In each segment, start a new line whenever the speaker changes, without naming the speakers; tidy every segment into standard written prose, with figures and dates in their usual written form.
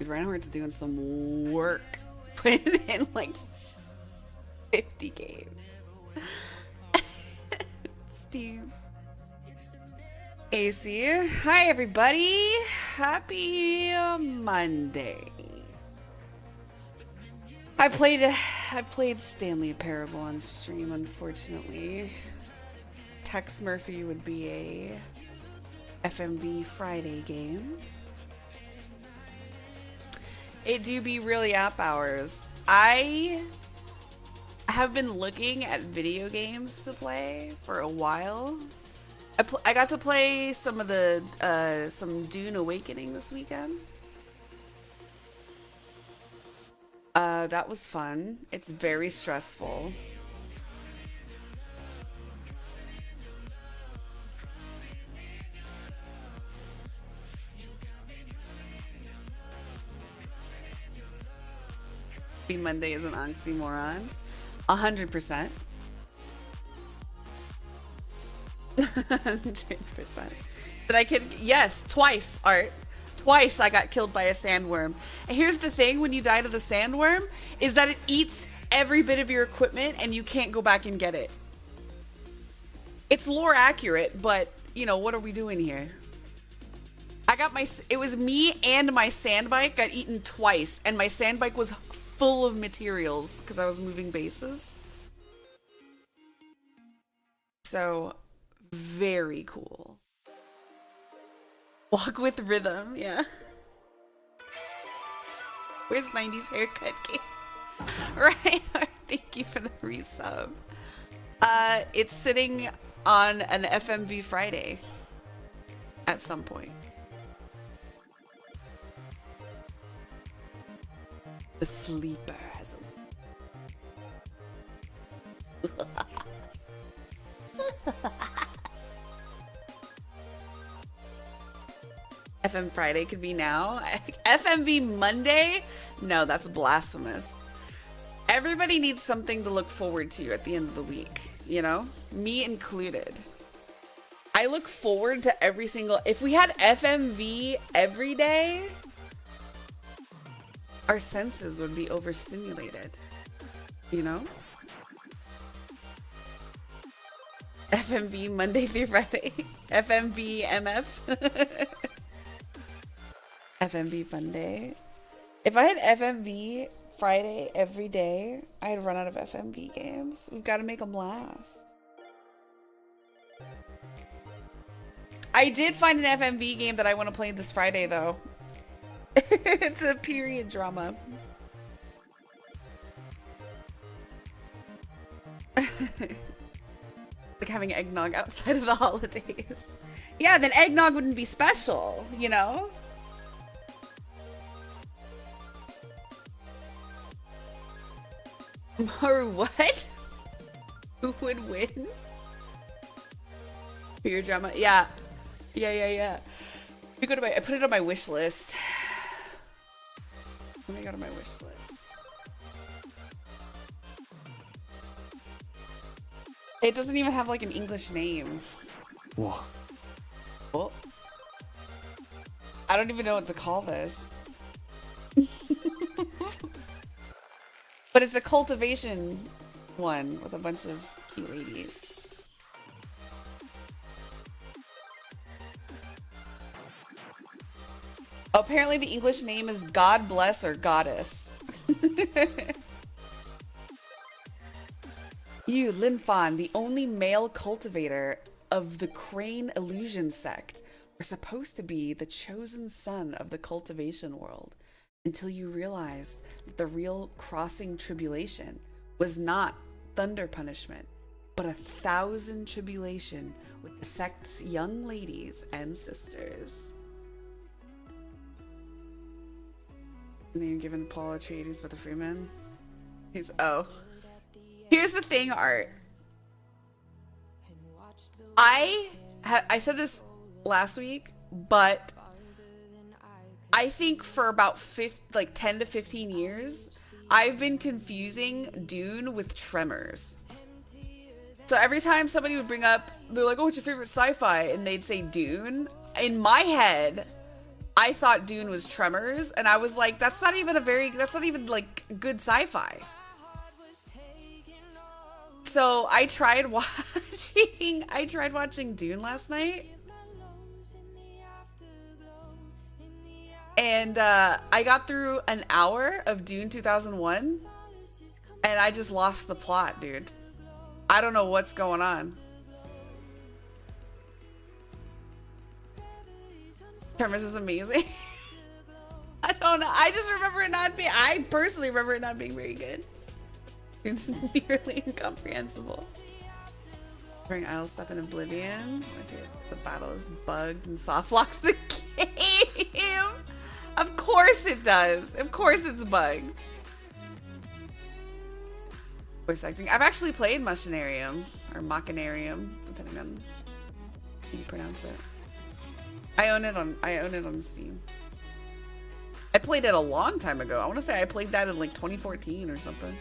Dude, Reinhardt's doing some work. Putting in like 50 games. Steve. AC. Hi everybody. Happy Monday. I played Stanley Parable on stream, unfortunately. Tex Murphy would be a FMV Friday game. It do be really app hours. I have been looking at video games to play for a while. I got to play some of the some Dune Awakening this weekend. That was fun. It's very stressful. Monday is an oxymoron. 100%. 100%. But I could, yes, twice, Art. Twice I got killed by a sandworm. And here's the thing, when you die to the sandworm, is that it eats every bit of your equipment and you can't go back and get it. It's lore accurate, but, you know, what are we doing here? I got it was me and my sand bike got eaten twice, and my sand bike was full of materials because I was moving bases. So, very cool. Walk with rhythm, yeah. Where's 90s haircut game? Right, thank you for the resub. It's sitting on an FMV Friday at some point. The sleeper has a... FM Friday could be now. FMV Monday? No, that's blasphemous. Everybody needs something to look forward to at the end of the week, you know? Me included. I look forward to every single... If we had FMV every day, our senses would be overstimulated, you know? FMV Monday through Friday. FMV MF. FMV Monday. If I had FMV Friday every day, I'd run out of FMV games. We've got to make them last. I did find an FMV game that I want to play this Friday, though. It's a period drama. Like having eggnog outside of the holidays. Yeah, then eggnog wouldn't be special, you know? Or what? Who would win? Period drama? Yeah. Yeah. You go to I put it on my wish list. Let me go to my wish list. It doesn't even have like an English name.
Whoa.
Oh. I don't even know what to call this. But it's a cultivation one with a bunch of cute ladies. Apparently the English name is God Bless or Goddess. You, Linfan, the only male cultivator of the Crane Illusion sect, were supposed to be the chosen son of the cultivation world, until you realized that the real crossing tribulation was not thunder punishment, but 1,000 tribulation with the sect's young ladies and sisters. And then you're giving Paul Atreides with the Freeman. Oh. Here's the thing, Art. I said this last week, but I think for about 10 to 15 years, I've been confusing Dune with Tremors. So every time somebody would bring up, they're like, oh, what's your favorite sci-fi? And they'd say Dune. In my head, I thought Dune was Tremors, and I was like, that's not even like good sci-fi. So I tried watching Dune last night, and I got through an hour of Dune 2001, and I just lost the plot, dude. I don't know what's going on. Tremors is amazing. I don't know. I just remember it not being. I personally remember it not being very good. It's nearly incomprehensible. Bring Isle stuff in Oblivion. The battle is bugged and soft locks the game. Of course it does. Of course it's bugged. Voice acting. I've actually played Machinarium or Machinarium, depending on how you pronounce it. I own it on Steam. I played it a long time ago. I want to say I played that in like 2014 or something.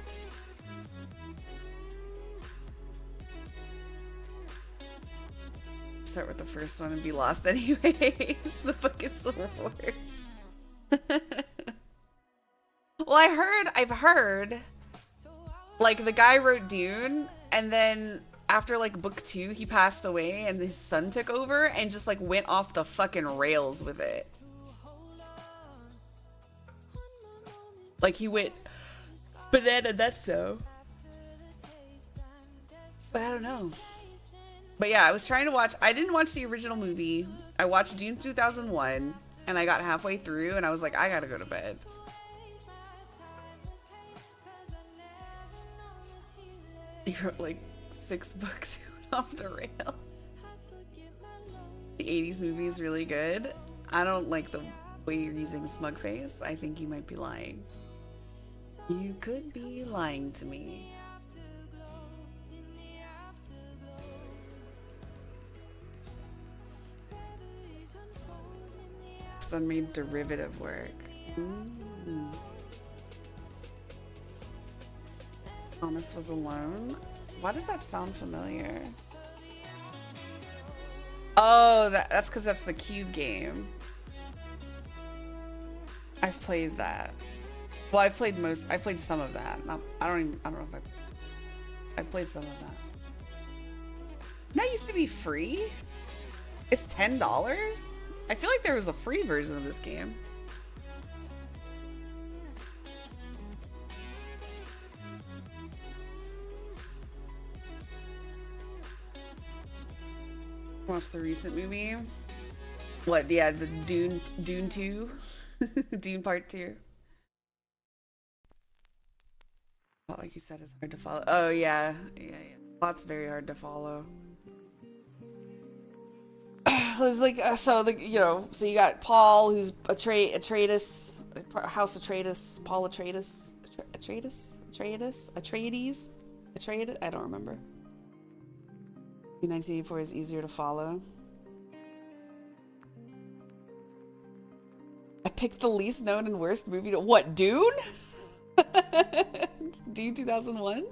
Start with the first one and be lost anyways. The book is the worst. Well, I've heard, like, the guy wrote Dune, and then after like book 2, he passed away, and his son took over and just like went off the fucking rails with it. Like he went banana nutso. But I don't know. But yeah, I was trying to watch. I didn't watch the original movie. I watched Dune 2001, and I got halfway through, and I was like, I gotta go to bed. He wrote like 6 books off the rail. The 80s movie is really good. I don't like the way you're using smug face. I think you might be lying. You could be lying to me. Son made derivative work. Thomas was alone. Why does that sound familiar? Oh, that's because that's the Cube game. I've played that. Well, I played some of that. I don't know if I played some of that. That used to be free? It's $10? I feel like there was a free version of this game. Watch the recent movie. What? Yeah, the Dune 2, Dune Part 2. Like you said, it's hard to follow. Oh yeah. Plot's very hard to follow. There's like so you got Paul, who's Atreides, House Atreides, Paul Atreides, Atreides. I don't remember. 1984 is easier to follow. I picked the least known and worst movie to what? Dune? Dune 2001?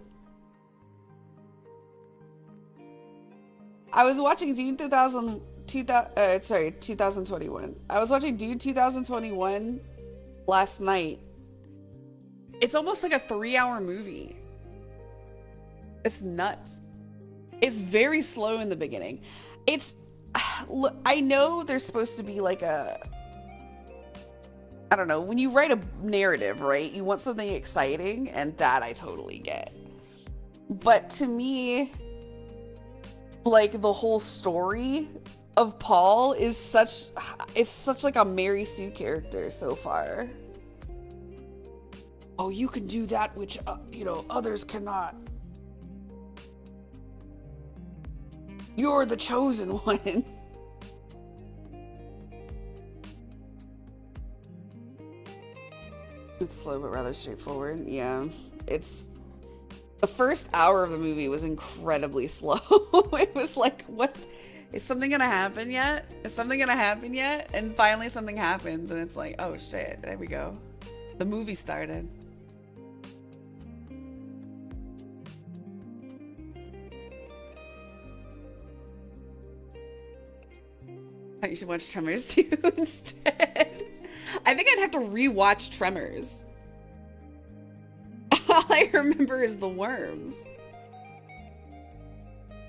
I was watching Dune 2021. I was watching Dune 2021 last night. It's almost like a 3-hour movie. It's nuts. It's very slow in the beginning. I know there's supposed to be like I don't know, when you write a narrative, right? You want something exciting, and that I totally get. But to me, like the whole story of Paul is such like a Mary Sue character so far. Oh, you can do that which others cannot. You're the chosen one. It's slow but rather straightforward. Yeah, it's the first hour of the movie was incredibly slow. It was like, what is something gonna happen yet? Is something gonna happen yet? And finally something happens, and it's like, oh shit, there we go. The movie started. You should watch Tremors 2 instead. I think I'd have to rewatch Tremors. All I remember is the worms.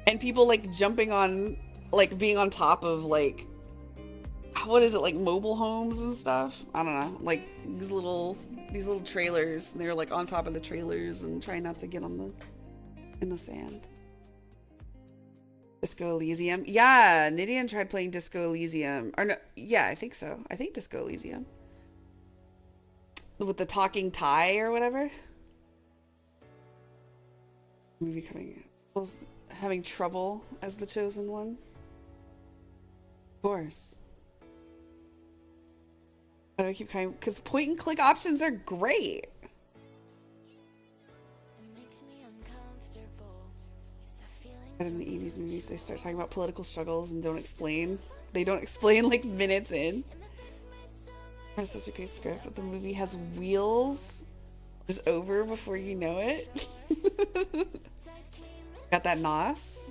And people like jumping on, like being on top of like, what is it, like mobile homes and stuff? I don't know, like these little trailers, and they're like on top of the trailers and trying not to get on in the sand. Disco Elysium. Yeah, Nidian tried playing Disco Elysium. Or no, yeah, I think so. I think Disco Elysium. With the talking Thai or whatever. Movie coming out. Having trouble as the chosen one. Of course. Why do I keep kind? Because point and click options are great. But in the 80s movies, they start talking about political struggles and don't explain. They don't explain like minutes in. It's such a great script, but the movie has wheels. It's over before you know it. Got that nos.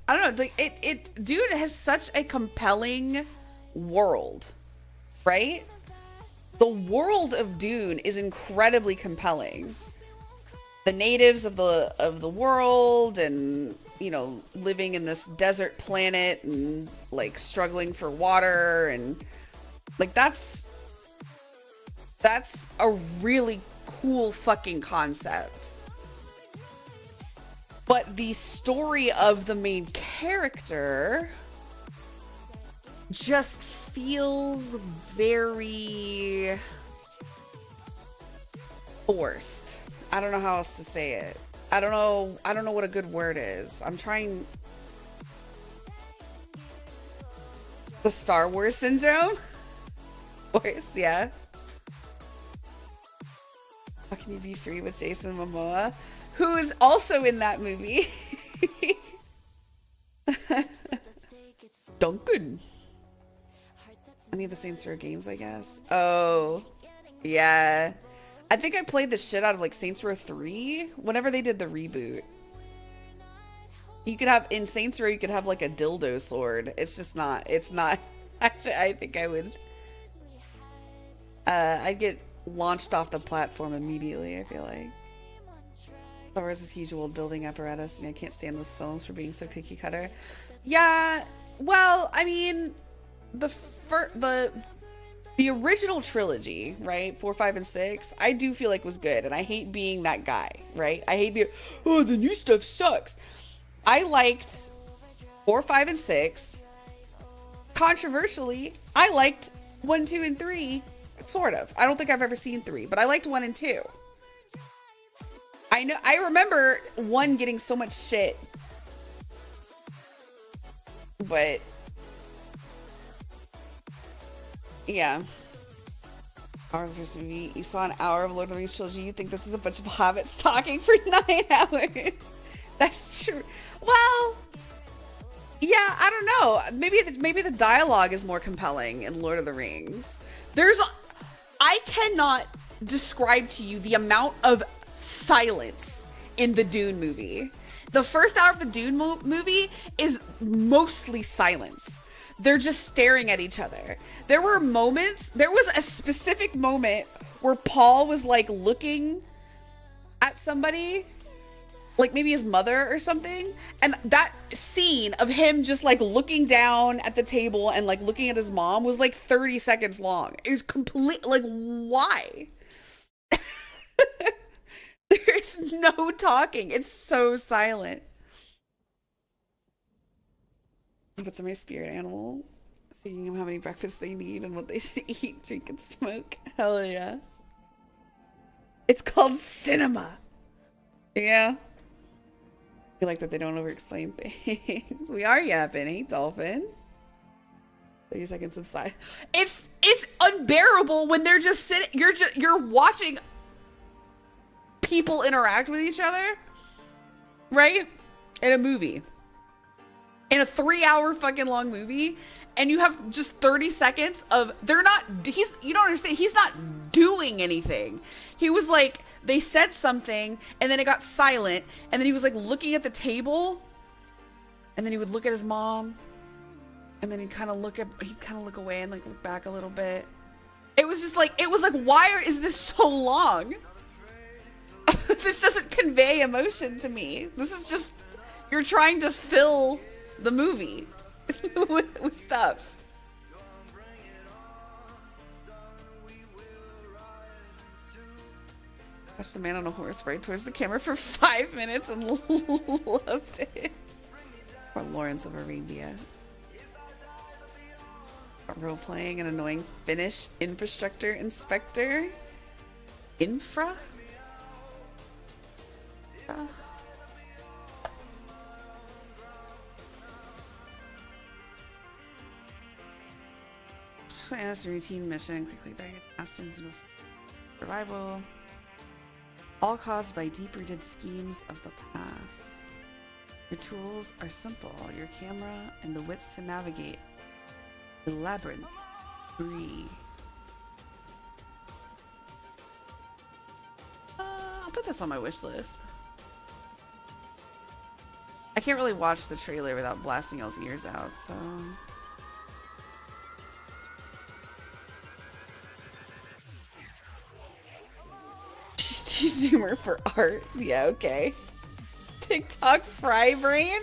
I don't know, like dude, it has such a compelling world, right? The world of Dune is incredibly compelling. The natives of the world, and you know, living in this desert planet and like struggling for water, and like that's a really cool fucking concept. But the story of the main character just feels very forced. I don't know how else to say it. I don't know what a good word is. I'm trying. The Star Wars syndrome? Of course, yeah. How can you be free with Jason Momoa, who is also in that movie? Duncan. Any of the Saints Row games, I guess. Oh, yeah. I think I played the shit out of like Saints Row 3 whenever they did the reboot. You could have, in Saints Row, you could have like a dildo sword. It's just not, it's not, I think I would, I'd get launched off the platform immediately, I feel like. Star Wars is huge world building apparatus, and I can't stand those films for being so cookie cutter. Yeah, well, I mean, the original trilogy, right? 4, 5, and 6, I do feel like was good, and I hate being that guy, right? I hate being, oh, the new stuff sucks. I liked 4, 5, and 6. Controversially, I liked 1, 2, and 3, sort of. I don't think I've ever seen 3, but I liked 1 and 2. I remember 1 getting so much shit, but yeah. Hour of the first movie. You saw an hour of Lord of the Rings trilogy. You think this is a bunch of hobbits talking for 9 hours. That's true. Well, yeah, I don't know. Maybe the dialogue is more compelling in Lord of the Rings. I cannot describe to you the amount of silence in the Dune movie. The first hour of the Dune movie is mostly silence. They're just staring at each other. There was a specific moment where Paul was like looking at somebody, like maybe his mother or something, and that scene of him just like looking down at the table and like looking at his mom was like 30 seconds long. It was complete, like, why? There's no talking. It's so silent. What's my spirit animal? Seeing how many breakfasts they need and what they should eat, drink, and smoke. Hell yeah. It's called cinema. Yeah. I like that they don't over-explain things. We are yapping, hey, dolphin. 30 seconds of silence. It's unbearable when they're just sitting. You're watching people interact with each other, right? In a movie. In a 3-hour fucking long movie, and you have just 30 seconds of they're not you don't understand, he's not doing anything. He was like, they said something and then it got silent, and then he was like looking at the table, and then he would look at his mom, and then he'd kind of look away and like look back a little bit. It was just like, why is this so long? This doesn't convey emotion to me. This is just, you're trying to fill the movie with stuff. Watched a man on a horse ride towards the camera for 5 minutes and loved it. Or Lawrence of Arabia. Role-playing an annoying Finnish infrastructure inspector. Infra? As a routine mission, quickly there you task into survival. All caused by deep-rooted schemes of the past. Your tools are simple, your camera and the wits to navigate the labyrinth. Free. I'll put this on my wish list. I can't really watch the trailer without blasting y'all's ears out, so... Zoomer for art. Yeah, okay. TikTok fry brain?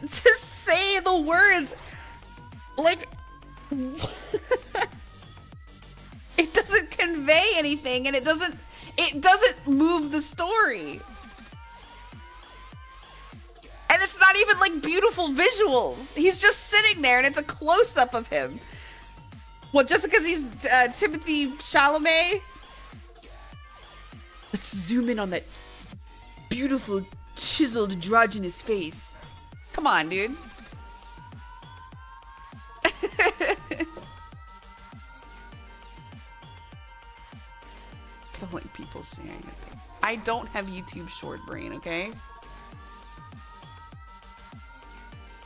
Just say the words. Like, it doesn't convey anything, and it doesn't move the story. And it's not even like beautiful visuals. He's just sitting there and it's a close-up of him. Well, just because he's Timothy Chalamet? Let's zoom in on that beautiful, chiseled, androgynous face. Come on, dude. So like people sharing it. I don't have YouTube short brain, okay?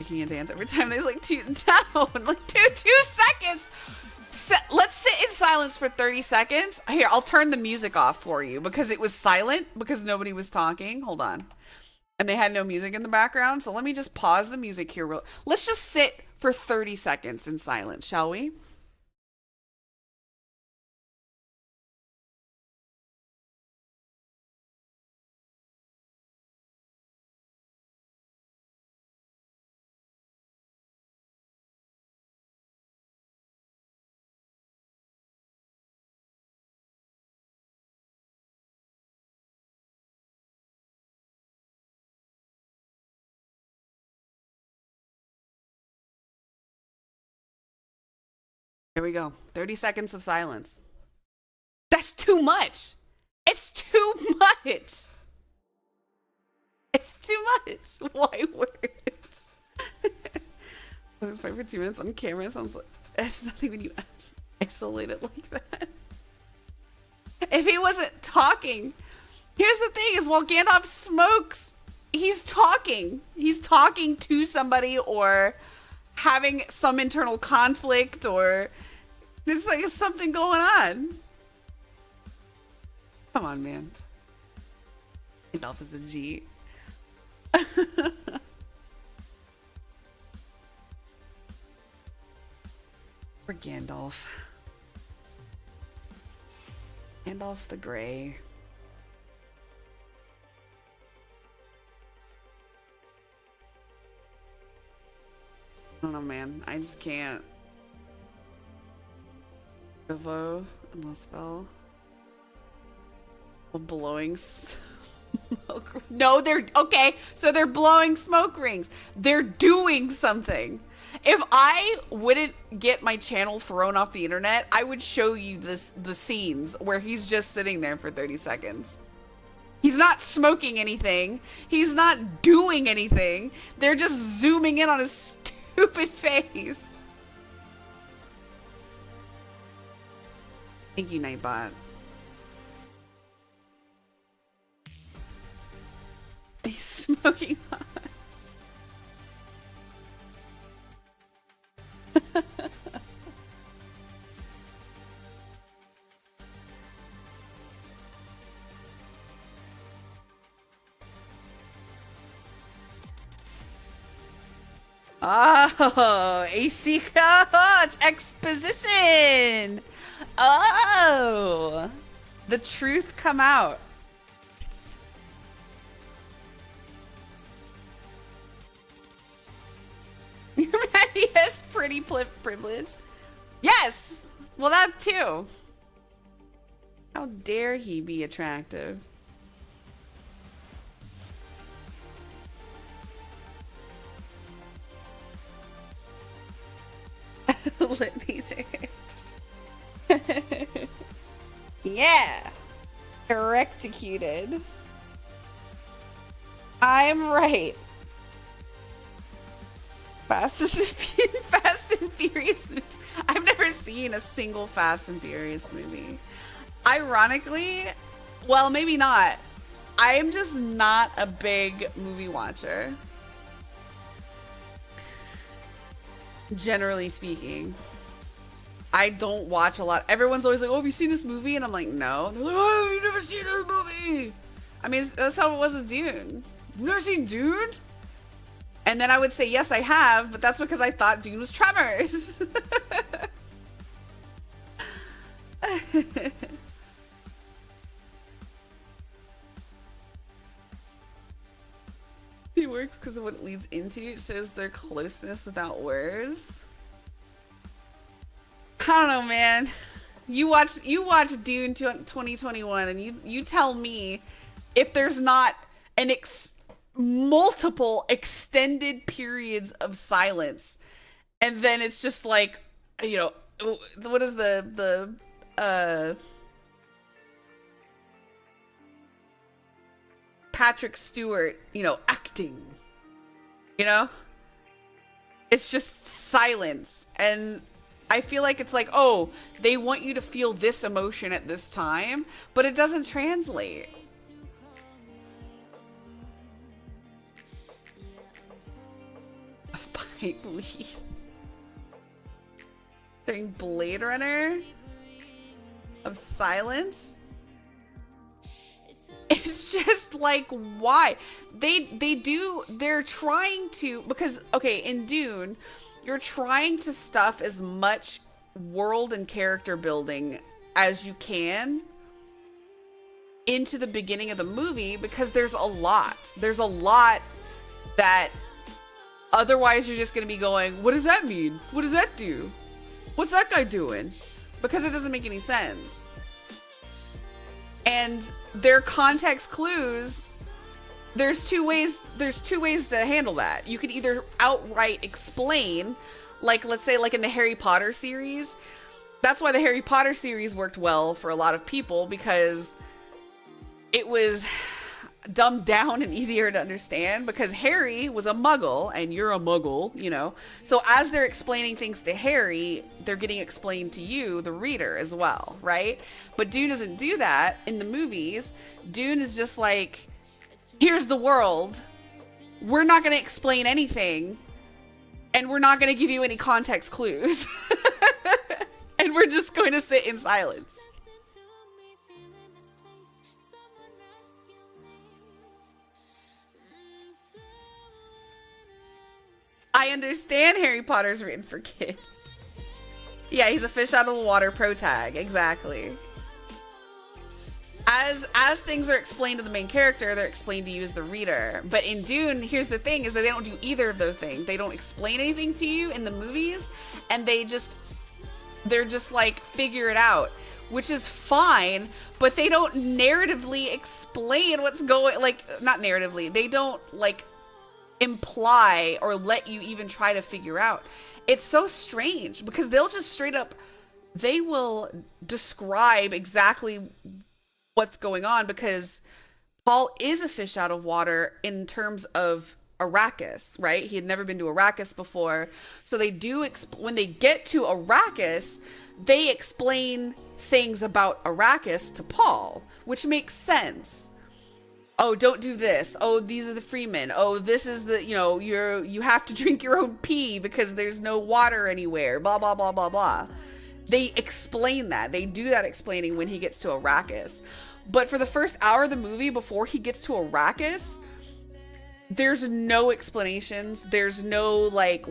Making a dance every time there's like two seconds. Let's sit in silence for 30 seconds. Here, I'll turn the music off for you because it was silent because nobody was talking. Hold on. And they had no music in the background. So let me just pause the music here. Let's just sit for 30 seconds in silence, shall we? Here we go. 30 seconds of silence. That's too much. It's too much. It's too much. Why words? I was playing for 2 minutes on camera. Sounds like it's nothing when you isolate it like that. If he wasn't talking, here's the thing: is while Gandalf smokes, he's talking. He's talking to somebody or having some internal conflict, or there's like something going on. Come on, man. Gandalf is a G. Or Gandalf. Gandalf the Grey. I don't know, man. I just can't. Devo and the spell. Blowing smoke. No, they're okay. So they're blowing smoke rings. They're doing something. If I wouldn't get my channel thrown off the internet, I would show you the scenes where he's just sitting there for 30 seconds. He's not smoking anything. He's not doing anything. They're just zooming in on his stupid face. Thank you, Nightbot. He's smoking hot. Oh, AC. Oh, it's exposition. Oh, the truth come out. He has pretty privilege. Yes. Well, that too. How dare he be attractive? Lip measure. Yeah. Correcticuted. I'm right. Fast and Furious movies. I've never seen a single Fast and Furious movie. Ironically, well, maybe not. I am just not a big movie watcher. Generally speaking. I don't watch a lot. Everyone's always like, oh, have you seen this movie? And I'm like, no. They're like, oh, you've never seen this movie. I mean, that's how it was with Dune. You've never seen Dune? And then I would say, yes, I have, but that's because I thought Dune was Tremors. It works because of what it leads into. It shows their closeness without words. I don't know, man. You watch Dune 2021 and you tell me if there's not an multiple extended periods of silence, and then it's just like, you know, what is the Patrick Stewart, you know, acting, you know, it's just silence. And I feel like it's like, oh, they want you to feel this emotion at this time, but it doesn't translate. Pipe weed. During Blade Runner of silence. It's just like, why? They're trying to, because, okay, in Dune, you're trying to stuff as much world and character building as you can into the beginning of the movie, because there's a lot. There's a lot that otherwise you're just going to be going, what does that mean? What does that do? What's that guy doing? Because it doesn't make any sense. And their context clues, there's two ways to handle that. You can either outright explain, like, let's say, like in the Harry Potter series. That's why the Harry Potter series worked well for a lot of people, because it was dumbed down and easier to understand, because Harry was a muggle and you're a muggle, you know. So as they're explaining things to Harry, they're getting explained to you, the reader, as well, right? But Dune doesn't do that in the movies. Dune is just like, here's the world. We're not going to explain anything, and we're not going to give you any context clues. And we're just going to sit in silence. I understand Harry Potter's written for kids. Yeah, he's a fish out of the water pro tag. Exactly. As things are explained to the main character, they're explained to you as the reader. But in Dune, here's the thing, is that they don't do either of those things. They don't explain anything to you in the movies, and they're just like, figure it out, which is fine, but they don't narratively explain what's going, like, not narratively, they don't like imply or let you even try to figure out. It's so strange, because they'll just straight up, they will describe exactly what's going on, because Paul is a fish out of water in terms of Arrakis, right? He had never been to Arrakis before. So they do, when they get to Arrakis, they explain things about Arrakis to Paul, which makes sense. Oh, don't do this. Oh, these are the freemen. Oh, this is the, you know, you have to drink your own pee because there's no water anywhere. Blah, blah, blah, blah, blah. They explain that. They do that explaining when he gets to Arrakis. But for the first hour of the movie, before he gets to Arrakis, There's no explanations. There's no like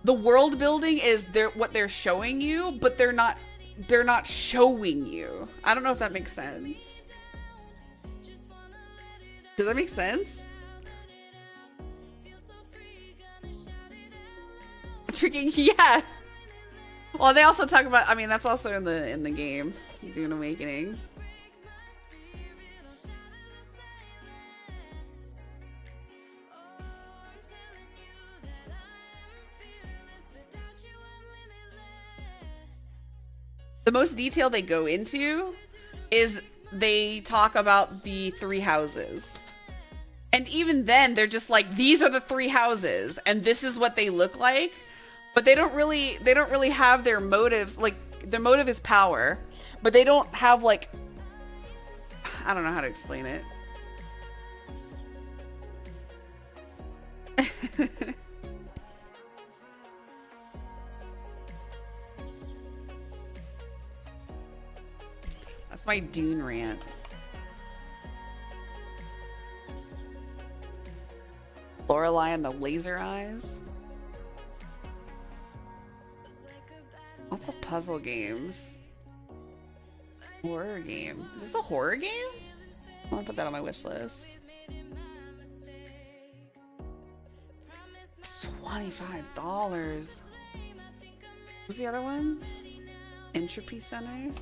the world building is what they're showing you, but they're not showing you. I don't know if that makes sense. Does that make sense? Tricking, yeah. Well, they also talk about, I mean, that's also in the game, Dune Awakening. The most detail they go into is they talk about the 3 houses. And even then, they're just like, these are the 3 houses, and this is what they look like. But they don't really have their motives. Like, their motive is power, but they don't have like, I don't know how to explain it. That's my Dune rant. Lorelei and the laser eyes. Lots of puzzle games. Horror game. Is this a horror game? I want to put that on my wish list. It's $25. What's the other one? Entropy Center.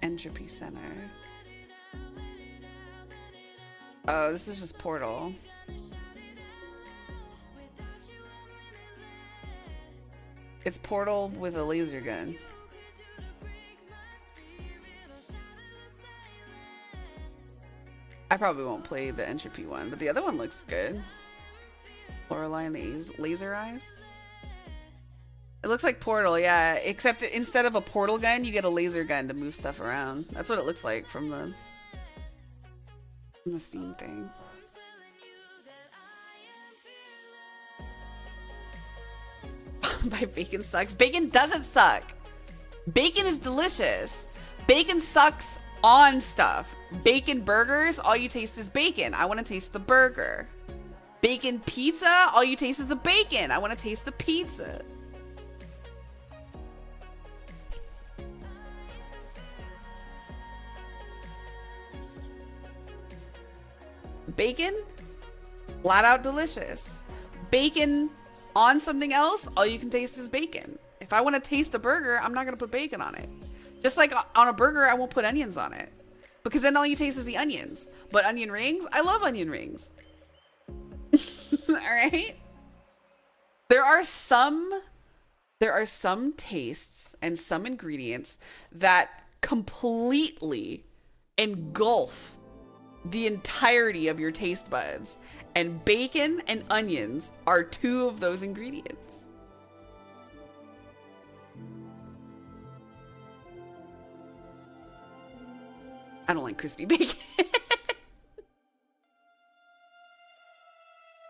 Entropy Center. Oh, this is just Portal. It's Portal with a laser gun. I probably won't play the Entropy one, but the other one looks good. Lorelei and the laser eyes. It looks like Portal, yeah, except instead of a portal gun, you get a laser gun to move stuff around. That's what it looks like from the Steam thing. By bacon sucks. Bacon doesn't suck. Bacon is delicious. Bacon sucks on stuff. Bacon burgers, all you taste is bacon. I want to taste the burger. Bacon pizza, all you taste is the bacon. I want to taste the pizza. Bacon, flat out delicious. Bacon on something else, all you can taste is bacon. If I want to taste a burger, I'm not going to put bacon on it. Just like on a burger, I won't put onions on it. Because then all you taste is the onions. But onion rings, I love onion rings. All right? There are some tastes and some ingredients that completely engulf the entirety of your taste buds, and bacon and onions are 2 of those ingredients. I don't like crispy bacon.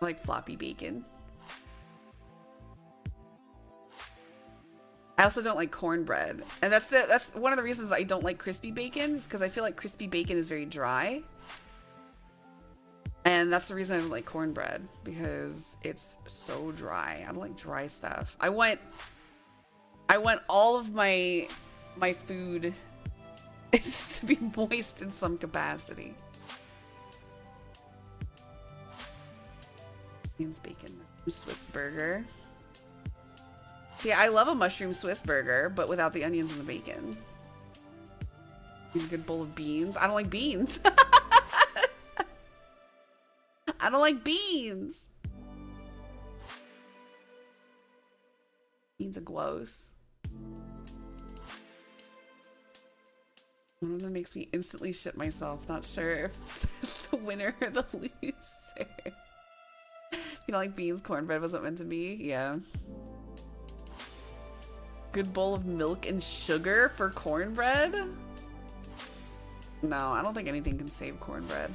I like floppy bacon. I also don't like cornbread, and that's one of the reasons I don't like crispy bacon, is because I feel like crispy bacon is very dry. And that's the reason I don't like cornbread, because it's so dry. I don't like dry stuff. I want all of my food is to be moist in some capacity. Onions, bacon, Swiss burger. See, I love a mushroom Swiss burger, but without the onions and the bacon. A good bowl of beans. I don't like beans. I don't like beans. Beans are gross. One of them makes me instantly shit myself. Not sure if that's the winner or the loser. You don't like beans? Cornbread wasn't meant to be? Yeah. Good bowl of milk and sugar for cornbread? No, I don't think anything can save cornbread.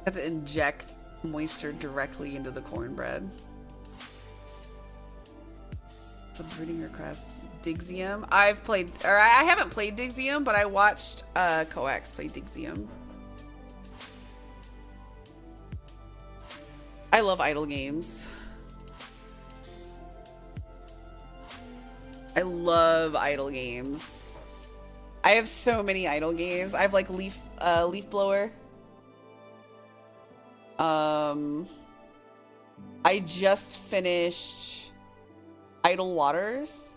I have to inject moisture directly into the cornbread. It's a breeding request. Dixium. I've played, or I haven't played Dixium, but I watched Coax play Dixium. I love idle games. I love idle games. I have so many idle games. I have like Leaf Blower. I just finished Idle Waters.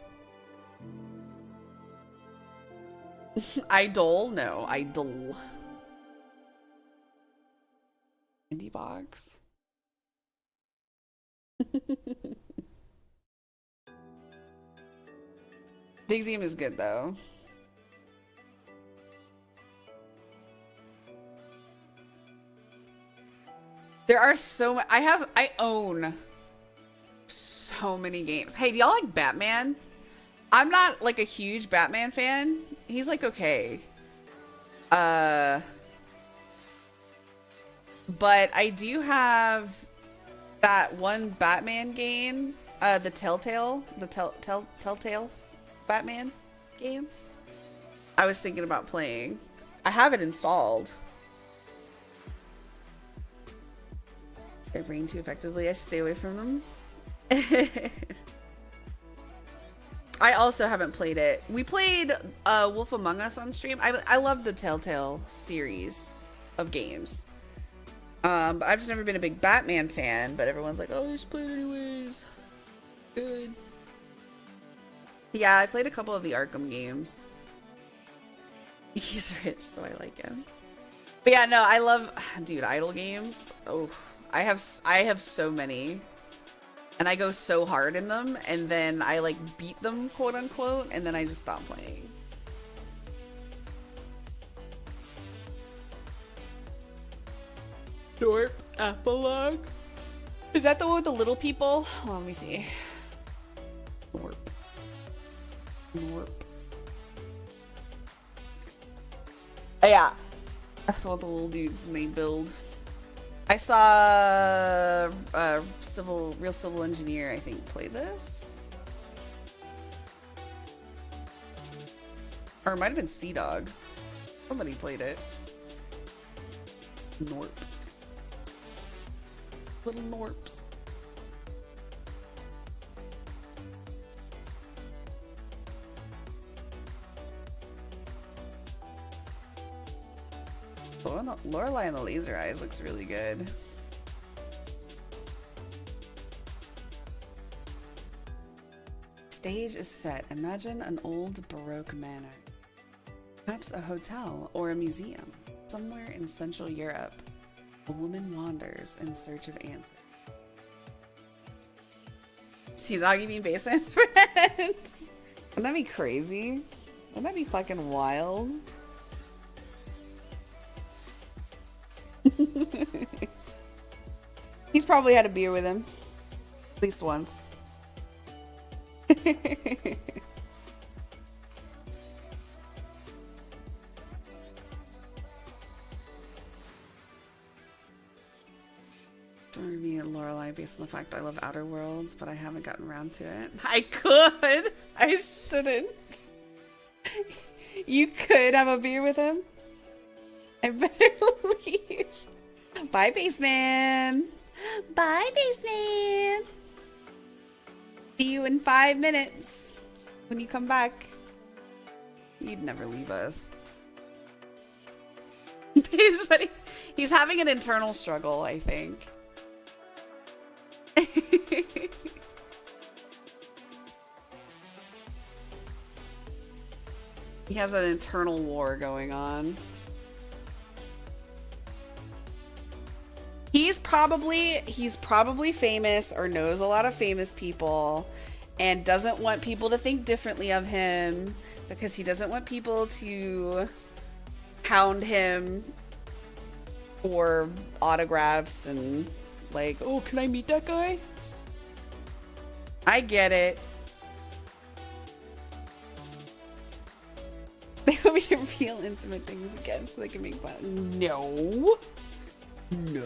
Idle? No, Idle. Indie Box. Dixium is good though. There are so I own so many games. Hey, do y'all like Batman? I'm not like a huge Batman fan. He's like okay. But I do have that one Batman game, the Telltale Batman game. I was thinking about playing. I have it installed. They rain too effectively. I stay away from them. I also haven't played it. We played Wolf Among Us on stream. I love the Telltale series of games. But I've just never been a big Batman fan, but everyone's like, oh, just play it anyways. Good. Yeah, I played a couple of the Arkham games. He's rich, so I like him. But yeah, no, I love, dude, idle games. Oh, I have so many. And I go so hard in them, and then I like beat them, quote unquote, and then I just stop playing. Dorp Epilogue. Is that the one with the little people? Hold on, let me see. Norp. Norp. Oh, yeah. That's what the little dudes and they build. I saw Real Civil Engineer, I think, play this. Or it might have been Sea Dog. Somebody played it. Norp. Little Norps. Lorelei and the Laser Eyes looks really good. Stage is set. Imagine an old Baroque manor. Perhaps a hotel or a museum. Somewhere in Central Europe, a woman wanders in search of answers. Tizagi being basement's friend. Wouldn't that be crazy? Wouldn't that be fucking wild? He's probably had a beer with him. At least once. Me and Lorelei based on the fact I love Outer Worlds, but I haven't gotten around to it. I could! I shouldn't. You could have a beer with him. I better leave. Bye, Baseman. Bye, Baseman. See you in 5 minutes when you come back. You'd never leave us. He's having an internal struggle, I think. He has an internal war going on. He's probably famous or knows a lot of famous people and doesn't want people to think differently of him because he doesn't want people to hound him for autographs and like, oh, can I meet that guy? I get it. They want me to reveal intimate things again so they can make fun. No. No.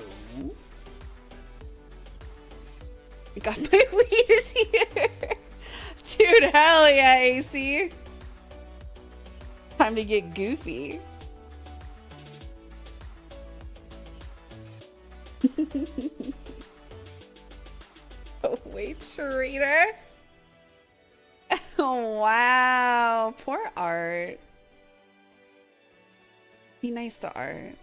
I got my weed is here. Dude, hell yeah, AC. Time to get goofy. Oh, wait, traitor. Oh, wow. Poor Art. Be nice to Art.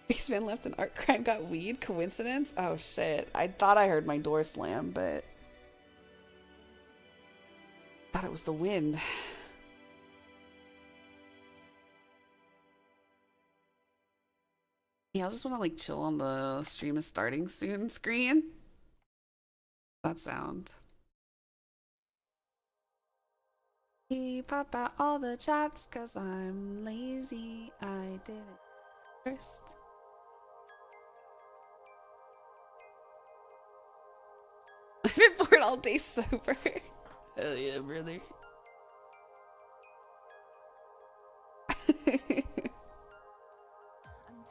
Baseman left and Art crime got weed. Coincidence? Oh, shit. I thought I heard my door slam, but... thought it was the wind. Yeah, I just want to like chill on the stream is starting soon screen. That sound. Pop out all the chats cause I'm lazy. I did it first. I've been bored all day sober. Hell yeah, brother.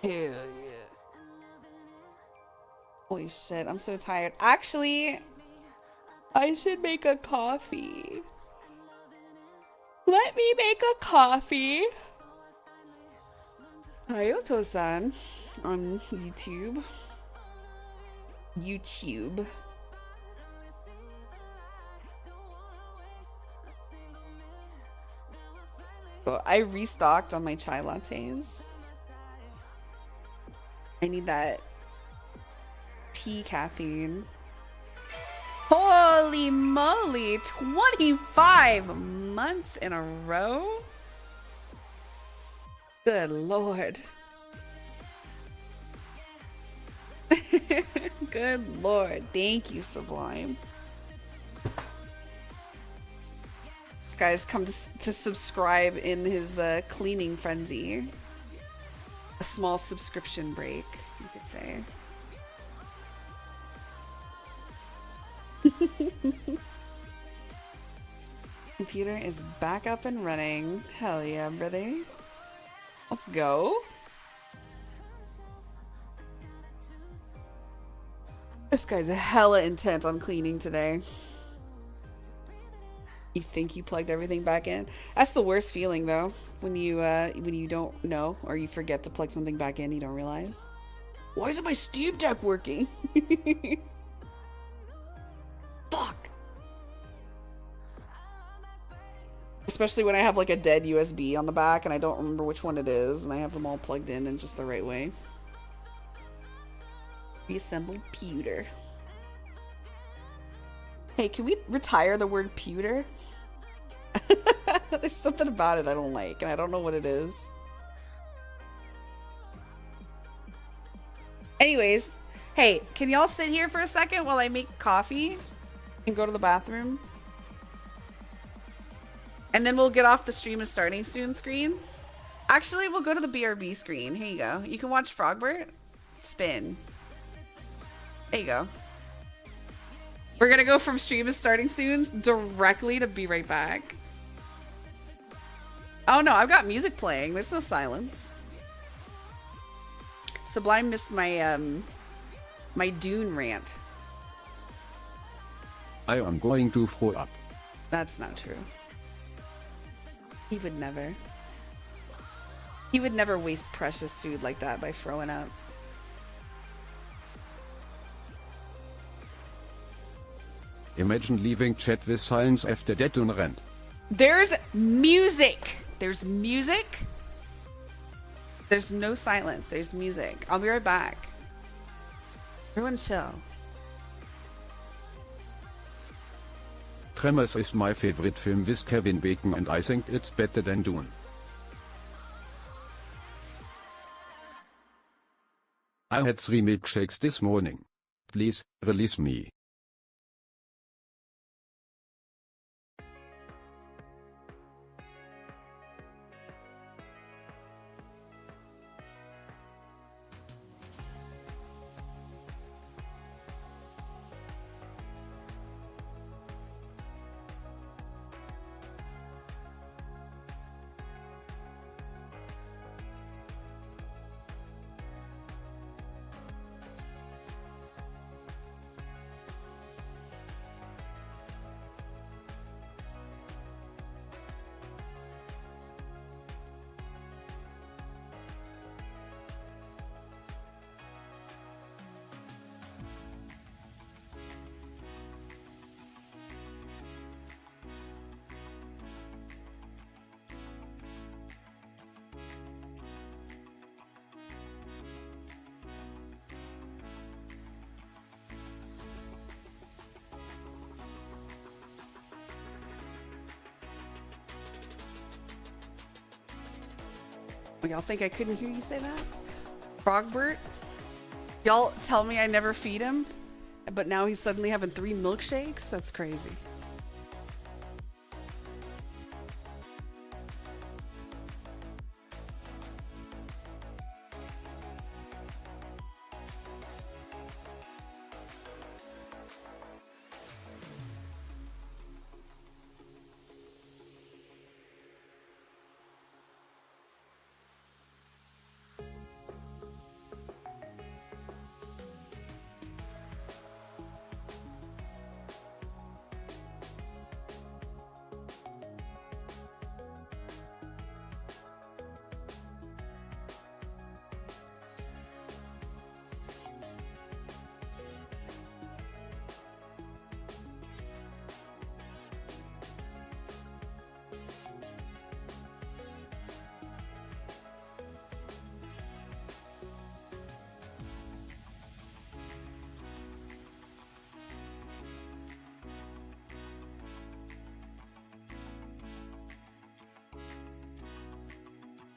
Hell yeah. Holy shit, I'm so tired. Actually, I should make a coffee. Let me make a coffee. Hayato-san on YouTube. So I restocked on my chai lattes. I need that tea caffeine. Holy moly, 25 months in a row? Good lord. Good lord. Thank you, Sublime. This guy's come to subscribe in his cleaning frenzy. A small subscription break, you could say. Computer is back up and running. Hell yeah, brother. Let's go. This guy's hella intent on cleaning today. You think you plugged everything back in? That's the worst feeling though, when you don't know or you forget to plug something back in, you don't realize. Why isn't my Steam Deck working? Fuck. Especially when I have like a dead USB on the back and I don't remember which one it is and I have them all plugged in just the right way. Reassembled pewter. Hey, can we retire the word pewter? There's something about it I don't like and I don't know what it is. Anyways, hey, can y'all sit here for a second while I make coffee and go to the bathroom? And then we'll get off the stream is starting soon screen. Actually, we'll go to the BRB screen. Here you go. You can watch Frogbert spin. There you go. We're gonna go from stream is starting soon directly to be right back. Oh no, I've got music playing. There's no silence. Sublime missed my my Dune rant.
I am going to throw up.
That's not true. He would never. He would never waste precious food like that by throwing up.
Imagine leaving chat with silence after that on rant.
There's music. There's music. There's no silence. There's music. I'll be right back. Everyone chill.
Tremors is my favorite film with Kevin Bacon and I think it's better than Dune. I had 3 milkshakes this morning. Please, release me.
Y'all think I couldn't hear you say that? Frogbert? Y'all tell me I never feed him, but now he's suddenly having 3 milkshakes? That's crazy.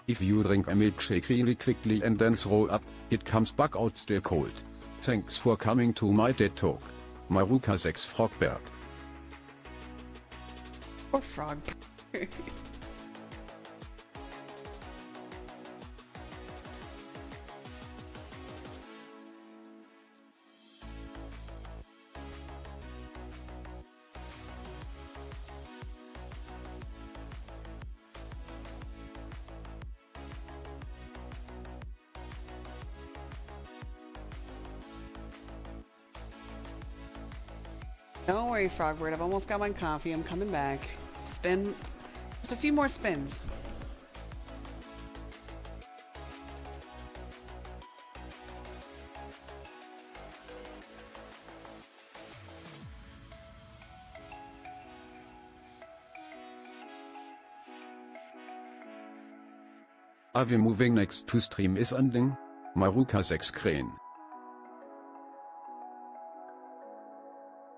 If you drink a milkshake really quickly and then throw up, it comes back out still cold. Thanks for coming to my TED Talk. Maruka 6 Frogbert.
Or frog. Don't worry, Frogbird. I've almost got my coffee. I'm coming back. Spin. Just a few more spins.
Are we moving next to stream is ending? Maruka 6 Crane.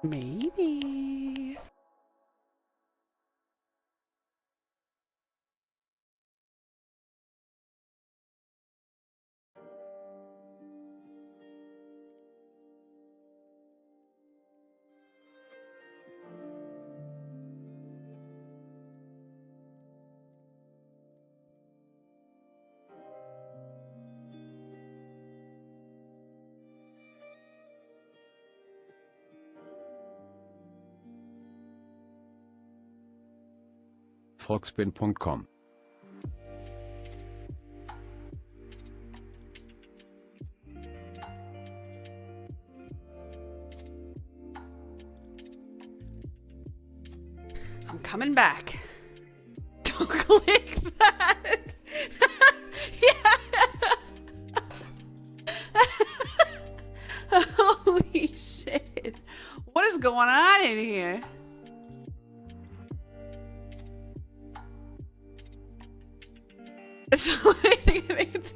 Maybe.
Frogspin.com.
I'm coming back. Don't click that. Yeah. Holy shit. What is going on in here? It's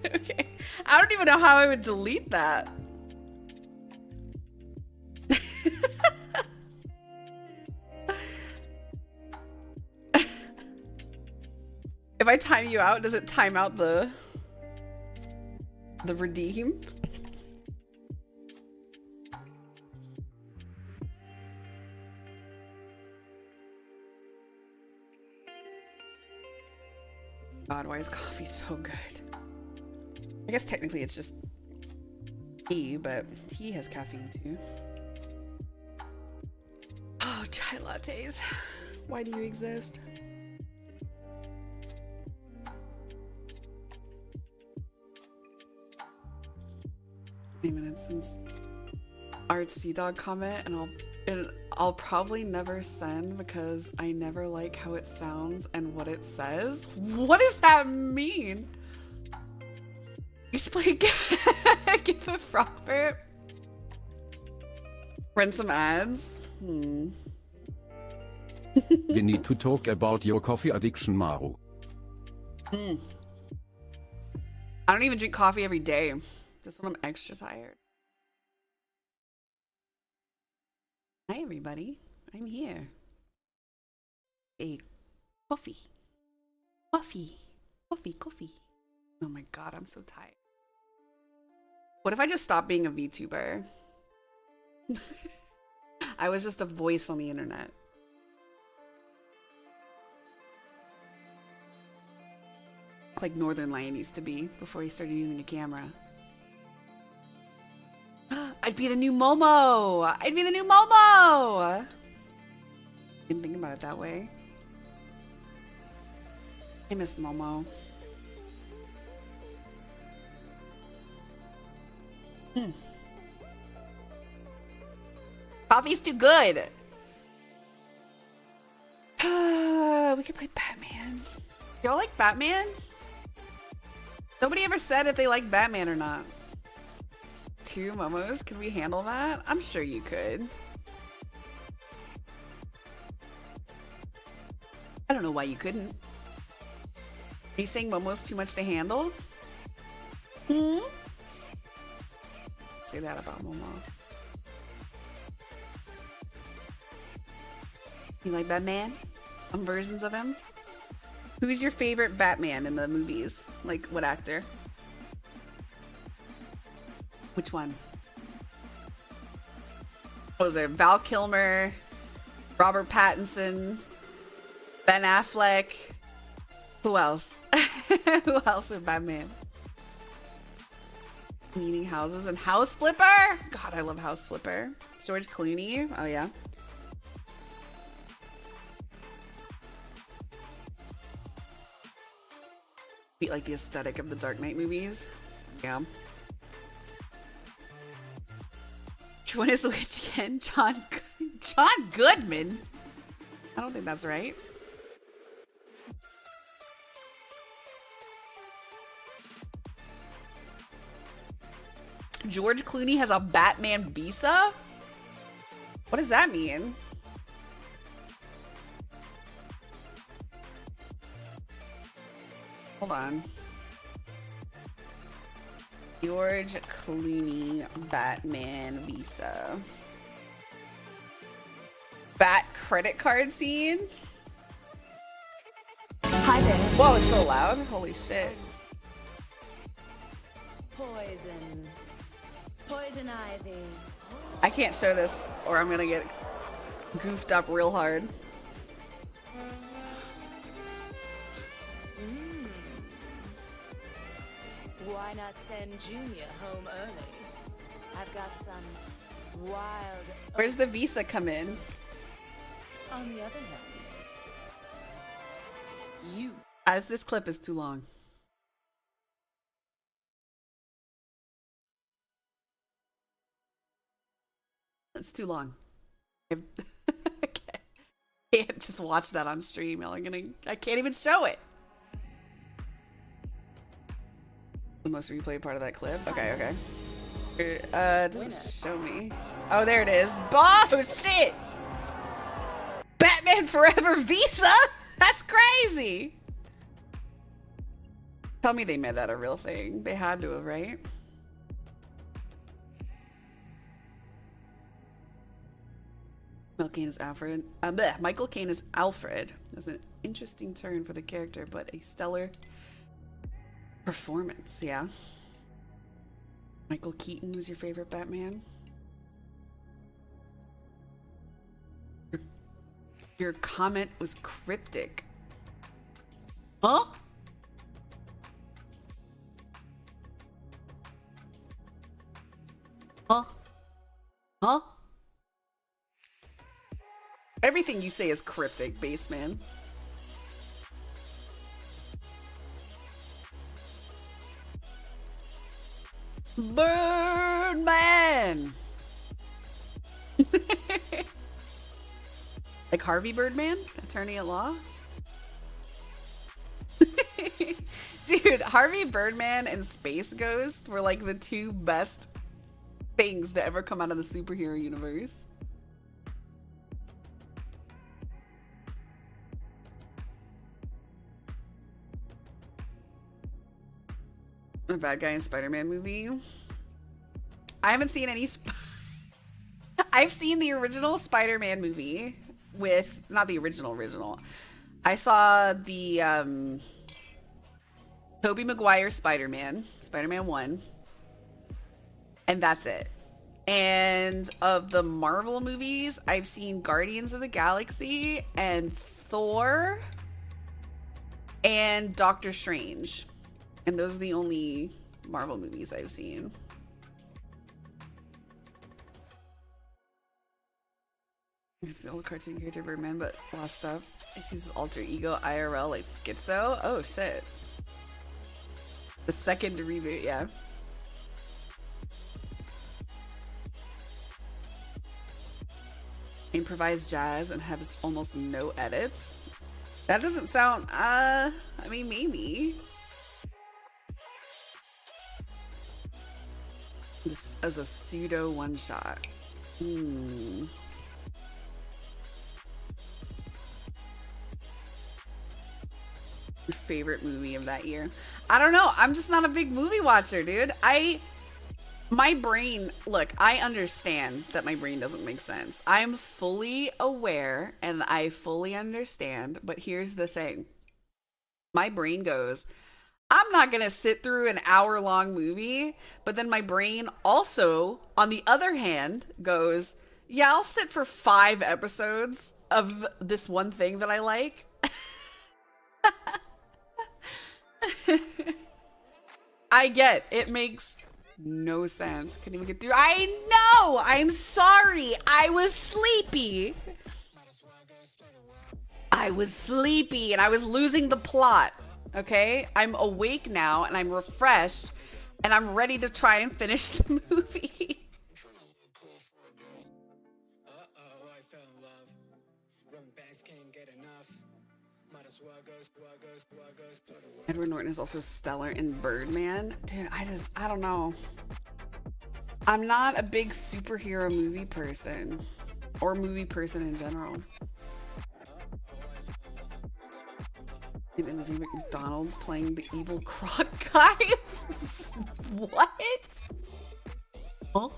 okay. I don't even know how I would delete that. If I time you out, does it time out the redeem? God, why is coffee so good? I guess technically it's just tea, but tea has caffeine too. Oh, chai lattes. Why do you exist? Minutes since Artsy Dog comment, and I'll probably never send because I never like how it sounds and what it says. What does that mean? Explain. Give a frog bear. Run some ads.
We need to talk about your coffee addiction, Maru.
I don't even drink coffee every day. Just when I'm extra tired. Hi, everybody. I'm here. A coffee. Coffee. Coffee. Coffee. Oh my god, I'm so tired. What if I just stopped being a VTuber? I was just a voice on the internet. Like Northern Lion used to be before he started using a camera. I'd be the new Momo! I'd be the new Momo! Didn't think about it that way. I miss Momo. Coffee's too good. We could play Batman. Y'all like Batman? Nobody ever said if they like Batman or not. 2 Momos? Can we handle that? I'm sure you could. I don't know why you couldn't. Are you saying Momo's too much to handle? Say that about Momo. You like Batman? Some versions of him? Who's your favorite Batman in the movies? Like, what actor? Which one? What was there? Val Kilmer, Robert Pattinson, Ben Affleck. Who else? Who else is Batman? Cleaning houses and House Flipper? God, I love House Flipper. George Clooney. Oh, yeah. We like the aesthetic of the Dark Knight movies. Yeah. Which one is which again? John Goodman? I don't think that's right. George Clooney has a Batman visa? What does that mean? Hold on. George Clooney Batman visa. Bat credit card scene?
Hi there.
Whoa, it's so loud. Holy shit.
Poison. Poison ivy.
I can't show this or I'm gonna get goofed up real hard.
Why not send Junior home early? I've got some wild.
Where's the visa come in?
On the other hand, you.
As this clip is too long. It's too long. I can't just watch that on stream. I can't even show it. The most replayed part of that clip. Okay. It doesn't show me. Oh, there it is. Oh, shit! Batman Forever Visa? That's crazy! Tell me they made that a real thing. They had to have, right? Michael Caine is Alfred. Michael Caine is Alfred. It was an interesting turn for the character, but a stellar performance, yeah. Michael Keaton was your favorite Batman? Your comment was cryptic. Huh? Huh? Everything you say is cryptic, Baseman. Birdman! Like Harvey Birdman? Attorney at law? Dude, Harvey Birdman and Space Ghost were like the 2 best things to ever come out of the superhero universe. A bad guy in Spider-Man movie. I haven't seen any. I've seen the original Spider-Man movie with not the original. I saw the Tobey Maguire Spider-Man, Spider-Man 1, and that's it. And of the Marvel movies, I've seen Guardians of the Galaxy and Thor and Doctor Strange. And those are the only Marvel movies I've seen. He's the old cartoon character Birdman, but washed up. He sees his alter ego IRL like Schizo. Oh shit. The second reboot, yeah. Improvised jazz and has almost no edits. That doesn't sound, I mean, maybe. This as a pseudo one-shot. Favorite movie of that year? I don't know. I'm just not a big movie watcher, dude. My brain, look, I understand that my brain doesn't make sense. I'm fully aware and I fully understand, but here's the thing. My brain goes, I'm not going to sit through an hour-long movie, but then my brain also, on the other hand, goes, yeah, I'll sit for 5 episodes of this one thing that I like. I get it makes no sense. Couldn't even get through. I know. I'm sorry. I was sleepy. I was sleepy and I was losing the plot. Okay, I'm awake now and I'm refreshed and I'm ready to try and finish the movie. Edward Norton is also stellar in Birdman. Dude, I don't know. I'm not a big superhero movie person or movie person in general. In the movie McDonald's playing the evil croc guy? What? Huh?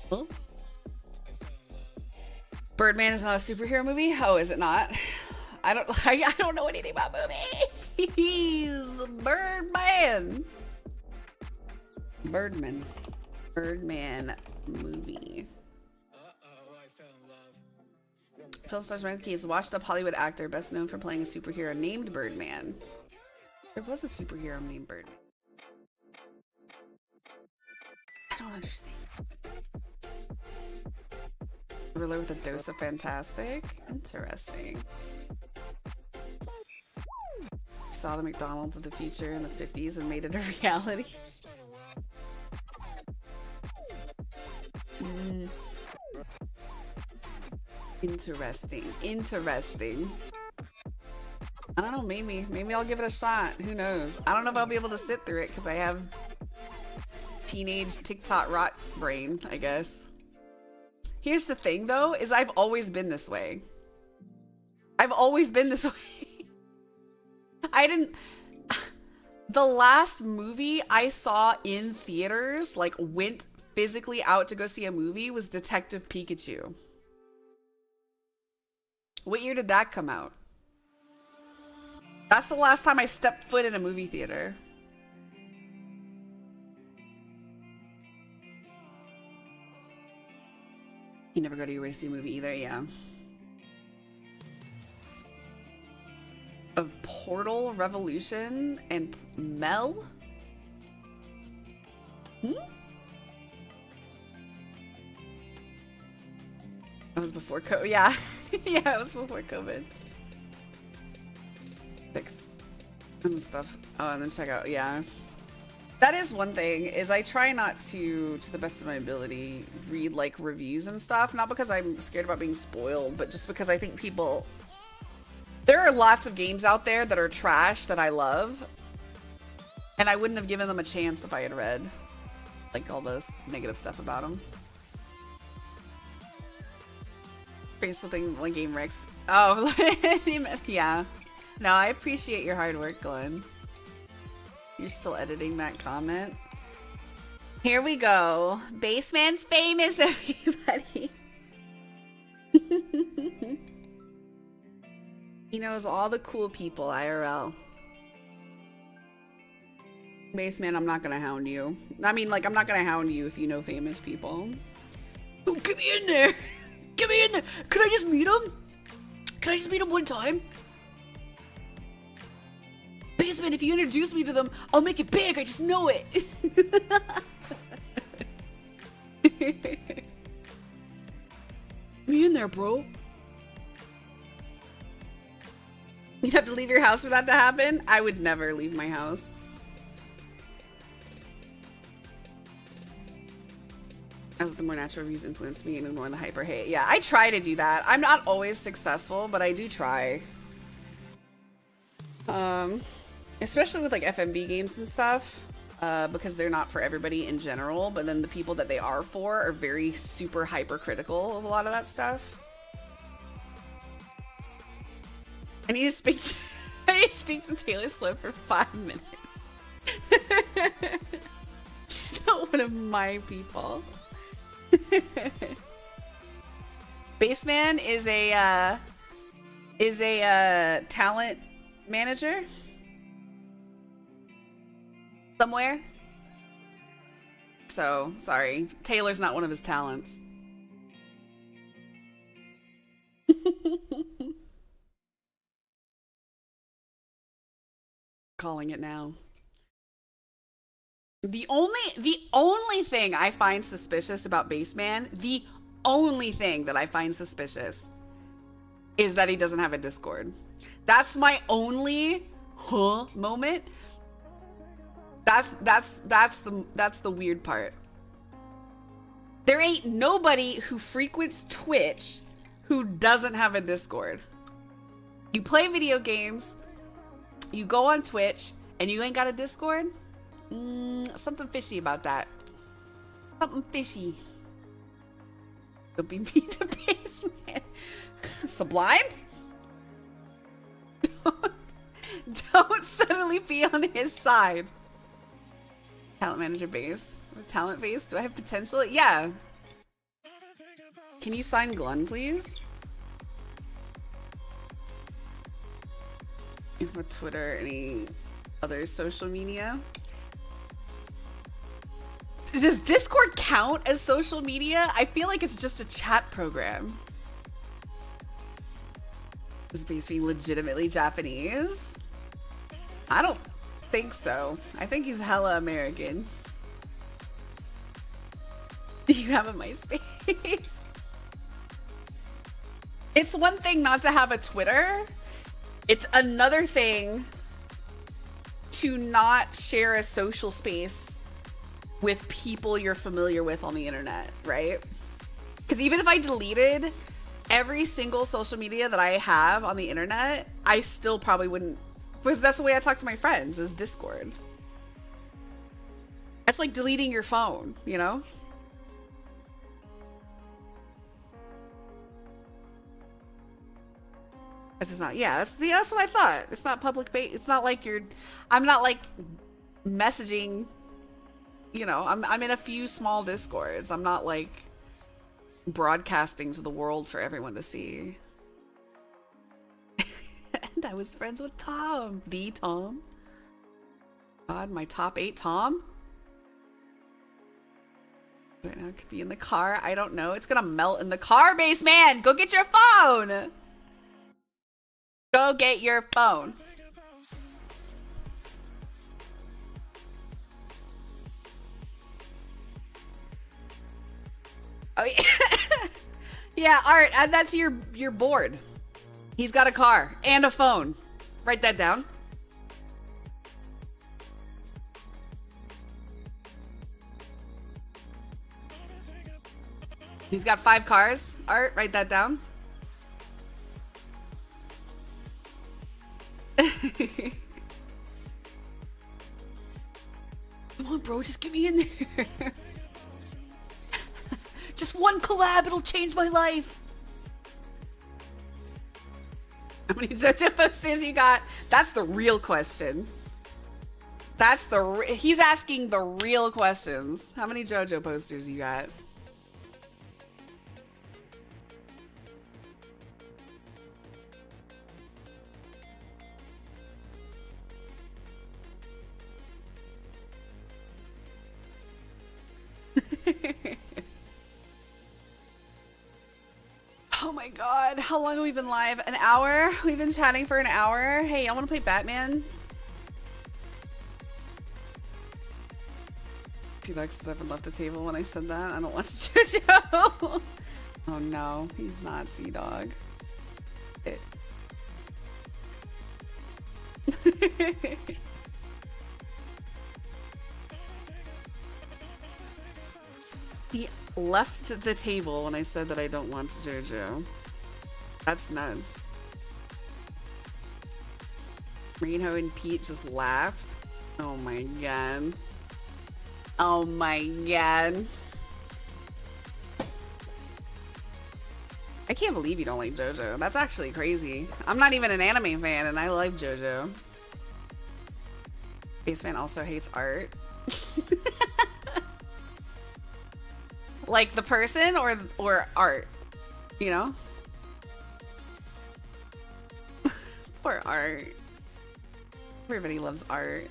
Huh? Birdman is not a superhero movie? Oh, is it not? I don't know anything about movies. Birdman. Birdman movie. Film stars Ryan Key is a washed up Hollywood actor best known for playing a superhero named Birdman. There was a superhero named Birdman. I don't understand. Thriller with a dose of fantastic? Interesting. Saw the McDonald's of the future in the 50s and made it a reality. Interesting. I don't know, maybe I'll give it a shot. Who knows? I don't know if I'll be able to sit through it because I have teenage TikTok rot brain, I guess. Here's the thing though, is I've always been this way. The last movie I saw in theaters, like went physically out to go see a movie, was Detective Pikachu. What year did that come out? That's the last time I stepped foot in a movie theater. You never go to your way to see a movie either, yeah. Of Portal, Revolution, and Mel? That was before COVID, yeah. Yeah, it was before COVID. Fix and stuff. Oh, and then check out, yeah. That is one thing, is I try not to the best of my ability, read like reviews and stuff. Not because I'm scared about being spoiled, but just because I think people... There are lots of games out there that are trash that I love. And I wouldn't have given them a chance if I had read like all this negative stuff about them. Something like Game Rex. Oh, yeah. No, I appreciate your hard work, Glenn. You're still editing that comment. Here we go. Baseman's famous, everybody. He knows all the cool people, IRL. Baseman, I'm not gonna hound you. I mean, like, I'm not gonna hound you if you know famous people. Oh, get me in there! Get me in there! Can I just meet him? Can I just meet him one time? Baseman, if you introduce me to them, I'll make it big. I just know it. Me in there, bro. You'd have to leave your house for that to happen? I would never leave my house. I let the more natural views influence me and ignore the hyper hate. Yeah, I try to do that. I'm not always successful, but I do try. Especially with like FMV games and stuff, because they're not for everybody in general, but then the people that they are for are very super hypercritical of a lot of that stuff. I need to speak to, I need to speak to Taylor Swift for 5 minutes. She's not one of my people. Baseman is a talent manager somewhere. So sorry, Taylor's not one of his talents. Calling it now. The only thing I find suspicious about Baseman, the only thing that I find suspicious is that he doesn't have a Discord. That's my only moment. That's the weird part. There ain't nobody who frequents Twitch who doesn't have a Discord. You play video games, you go on Twitch, and you ain't got a Discord? Something fishy about that. Something fishy. Don't be mean to Baseman. Sublime? Don't suddenly be on his side. Talent manager base. Talent base? Do I have potential? Yeah. Can you sign Glun, please? For Twitter, any other social media? Does Discord count as social media? I feel like it's just a chat program. Is Base being legitimately Japanese? I don't think so. I think he's hella American. Do you have a MySpace? It's one thing not to have a Twitter. It's another thing to not share a social space with people you're familiar with on the internet, right? Because even if I deleted every single social media that I have on the internet, I still probably wouldn't, because that's the way I talk to my friends, is Discord. That's like deleting your phone, you know? This is not, yeah, that's what I thought. It's not public base. It's not like I'm not like messaging, you know, I'm in a few small Discords. I'm not like broadcasting to the world for everyone to see. And I was friends with Tom. The Tom. God, my top 8 Tom. Right now it could be in the car. I don't know. It's gonna melt in the car, base man. Go get your phone. Go get your phone. Oh yeah. Yeah, Art, add that to your board. He's got a car and a phone. Write that down. He's got 5 cars. Art, write that down. Come on, bro, just get me in there. Just one collab, it'll change my life. How many JoJo posters you got? That's the real question. That's he's asking the real questions. How many JoJo posters you got? Oh my god, how long have we been live? An hour? We've been chatting for an hour. Hey, y'all wanna play Batman? T-Lex haven't left the table when I said that. I don't watch JoJo. Oh no, he's not Sea-Dog. He left the table when I said that I don't want JoJo. That's nuts. Reno and Pete just laughed. Oh my god. Oh my god. I can't believe you don't like JoJo. That's actually crazy. I'm not even an anime fan and I love JoJo. Baseman also hates art. Like the person or art, you know? Poor art. Everybody loves art.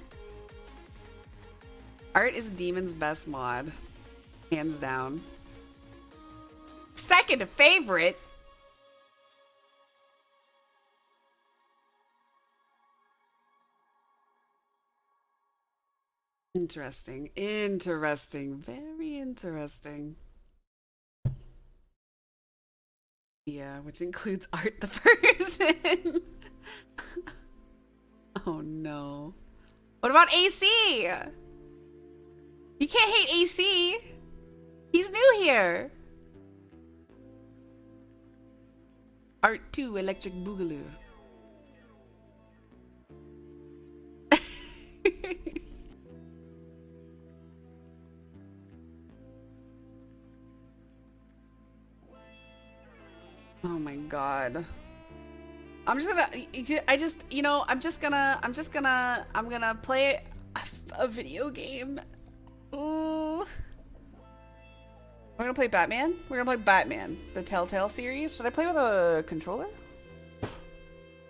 Art is Demon's best mod. Hands down. Second favorite. Interesting. Interesting. Very interesting. Yeah, which includes Art the person. Oh no. What about AC? You can't hate AC. He's new here. Art 2 Electric Boogaloo. Oh my god. I'm gonna play a video game. Ooh. We're gonna play Batman? We're gonna play Batman, the Telltale series. Should I play with a controller?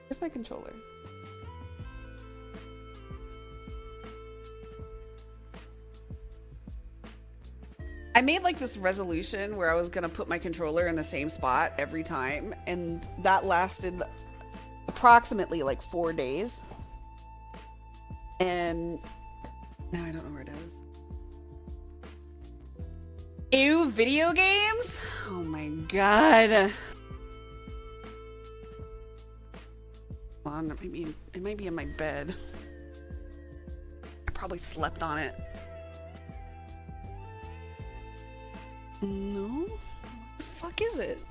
Where's my controller? I made like this resolution where I was gonna put my controller in the same spot every time, and that lasted approximately like 4 days. And now I don't know where it is. Ew, video games? Oh my god. Hold on, it might be in my bed. I probably slept on it. No? What the fuck is it?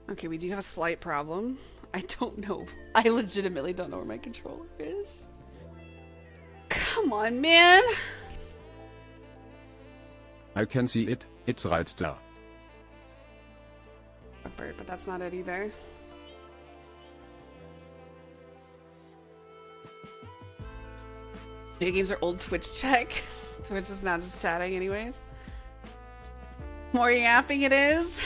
Okay, we do have a slight problem. I don't know. I legitimately don't know where my controller is. Come on, man!
I can see it, it's right there.
But that's not it either. Video games are old Twitch check. Twitch is now just chatting anyways. More yapping it is.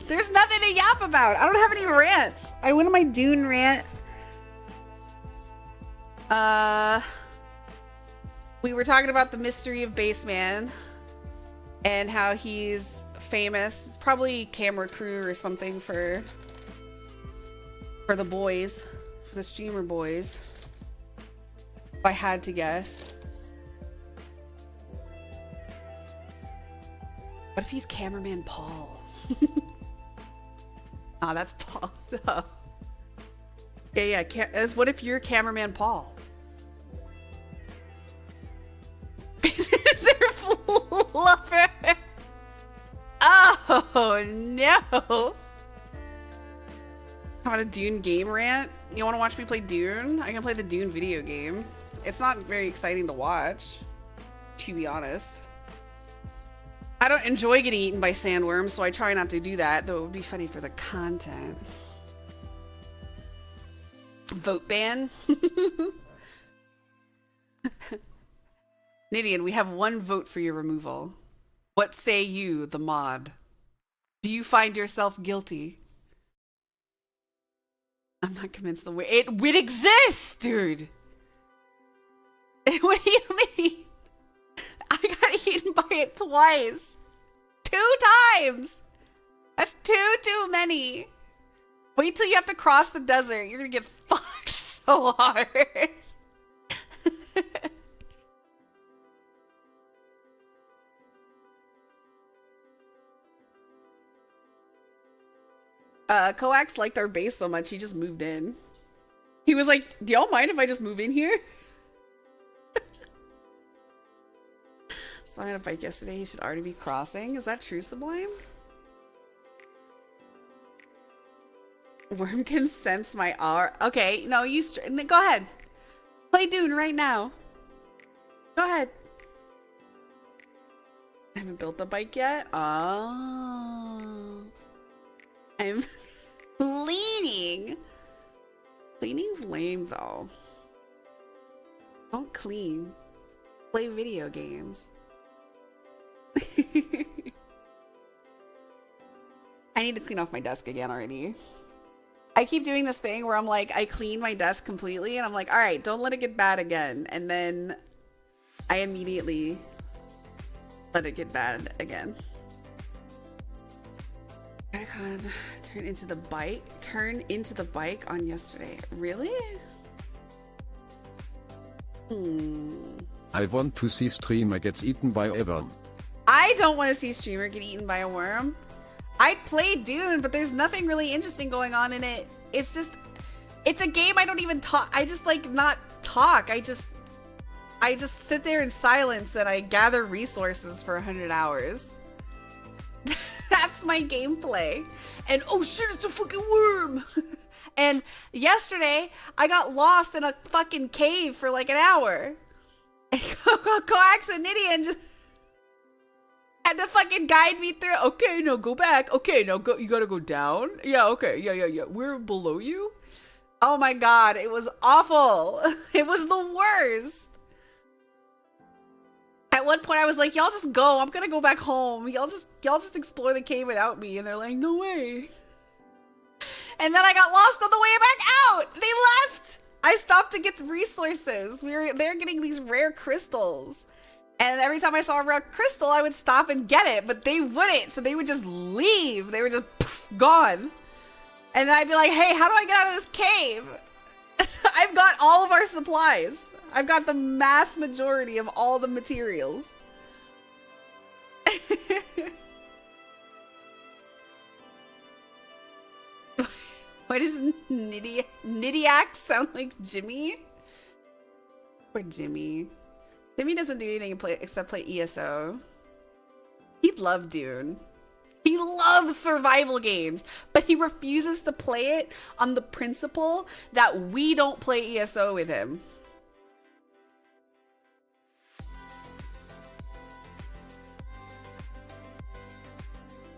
There's nothing to yap about. I don't have any rants. I went on my Dune rant. We were talking about the mystery of Baseman and how he's famous. It's probably camera crew or something for the boys, for the streamer boys. If I had to guess. What if he's cameraman Paul? Ah, that's Paul. Yeah. What if you're cameraman Paul? Is there fluffer? Oh no! How about a Dune game rant? You want to watch me play Dune? I can play the Dune video game. It's not very exciting to watch, to be honest. I don't enjoy getting eaten by sandworms, so I try not to do that, though it would be funny for the content. Vote ban? Nidian, we have one vote for your removal. What say you, the mod? Do you find yourself guilty? I'm not convinced it would exist, dude. What do you mean? I got eaten by it twice. 2 times. That's too many. Wait till you have to cross the desert. You're gonna get fucked so hard. Coax liked our base so much, he just moved in. He was like, do y'all mind if I just move in here? So I had a bike yesterday, he should already be crossing. Is that true, Sublime? Worm can sense my aura. Okay, no, you go ahead. Play Dune right now. Go ahead. I haven't built the bike yet. Oh. I'm cleaning. Cleaning's lame though. Don't clean. Play video games. I need to clean off my desk again already. I keep doing this thing where I'm like, I clean my desk completely and I'm like, all right, don't let it get bad again. And then I immediately let it get bad again. Icon turn into the bike on yesterday. Really?
I want to see streamer gets eaten by a worm.
I don't want to see streamer get eaten by a worm. I played Dune, but there's nothing really interesting going on in it. It's a game I don't even talk. I just like not talk. I just sit there in silence and I gather resources for 100 hours. That's my gameplay. And oh shit, it's a fucking worm. And yesterday I got lost in a fucking cave for like an hour. And Coax and Nidian just had to fucking guide me through. Okay, no, go back. Okay, no, go. You gotta go down. Yeah, okay, yeah. We're below you. Oh my god, it was awful. It was the worst. At one point, I was like, "Y'all just go. I'm gonna go back home. Y'all just explore the cave without me." And they're like, "No way." And then I got lost on the way back out. They left. I stopped to get resources. They're getting these rare crystals. And every time I saw a rare crystal, I would stop and get it, but they wouldn't. So they would just leave. They were just poof, gone. And then I'd be like, "Hey, how do I get out of this cave?" I've got all of our supplies. I've got the mass majority of all the materials. Why does Nidiac sound like Jimmy? Poor Jimmy. Jimmy doesn't do anything except play ESO. He'd love Dune. He loves survival games, but he refuses to play it on the principle that we don't play ESO with him.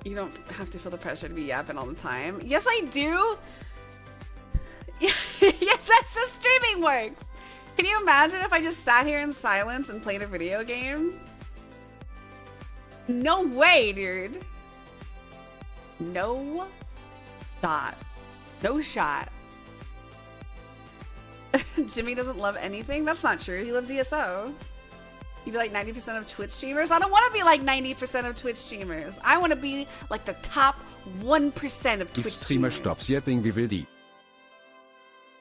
You don't have to feel the pressure to be yapping all the time. Yes, I do. Yes, that's how streaming works. Can you imagine if I just sat here in silence and played a video game? No way, dude. No shot. No shot. Jimmy doesn't love anything? That's not true. He loves ESO. You'd be like 90% of Twitch streamers? I don't want to be like 90% of Twitch streamers. I want to be like the top 1% of Twitch
If streamer
streamers.
stops yapping, we will die.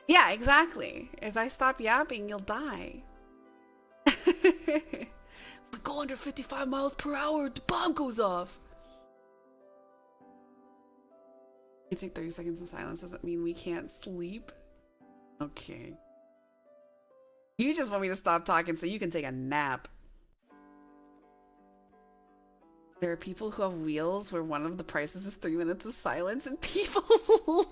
Yeah, exactly. If I stop yapping, you'll die. If we go under 55 miles per hour, the bomb goes off. You take 30 seconds of silence doesn't mean we can't sleep. Okay. You just want me to stop talking so you can take a nap. There are people who have wheels where one of the prices is 3 minutes of silence and people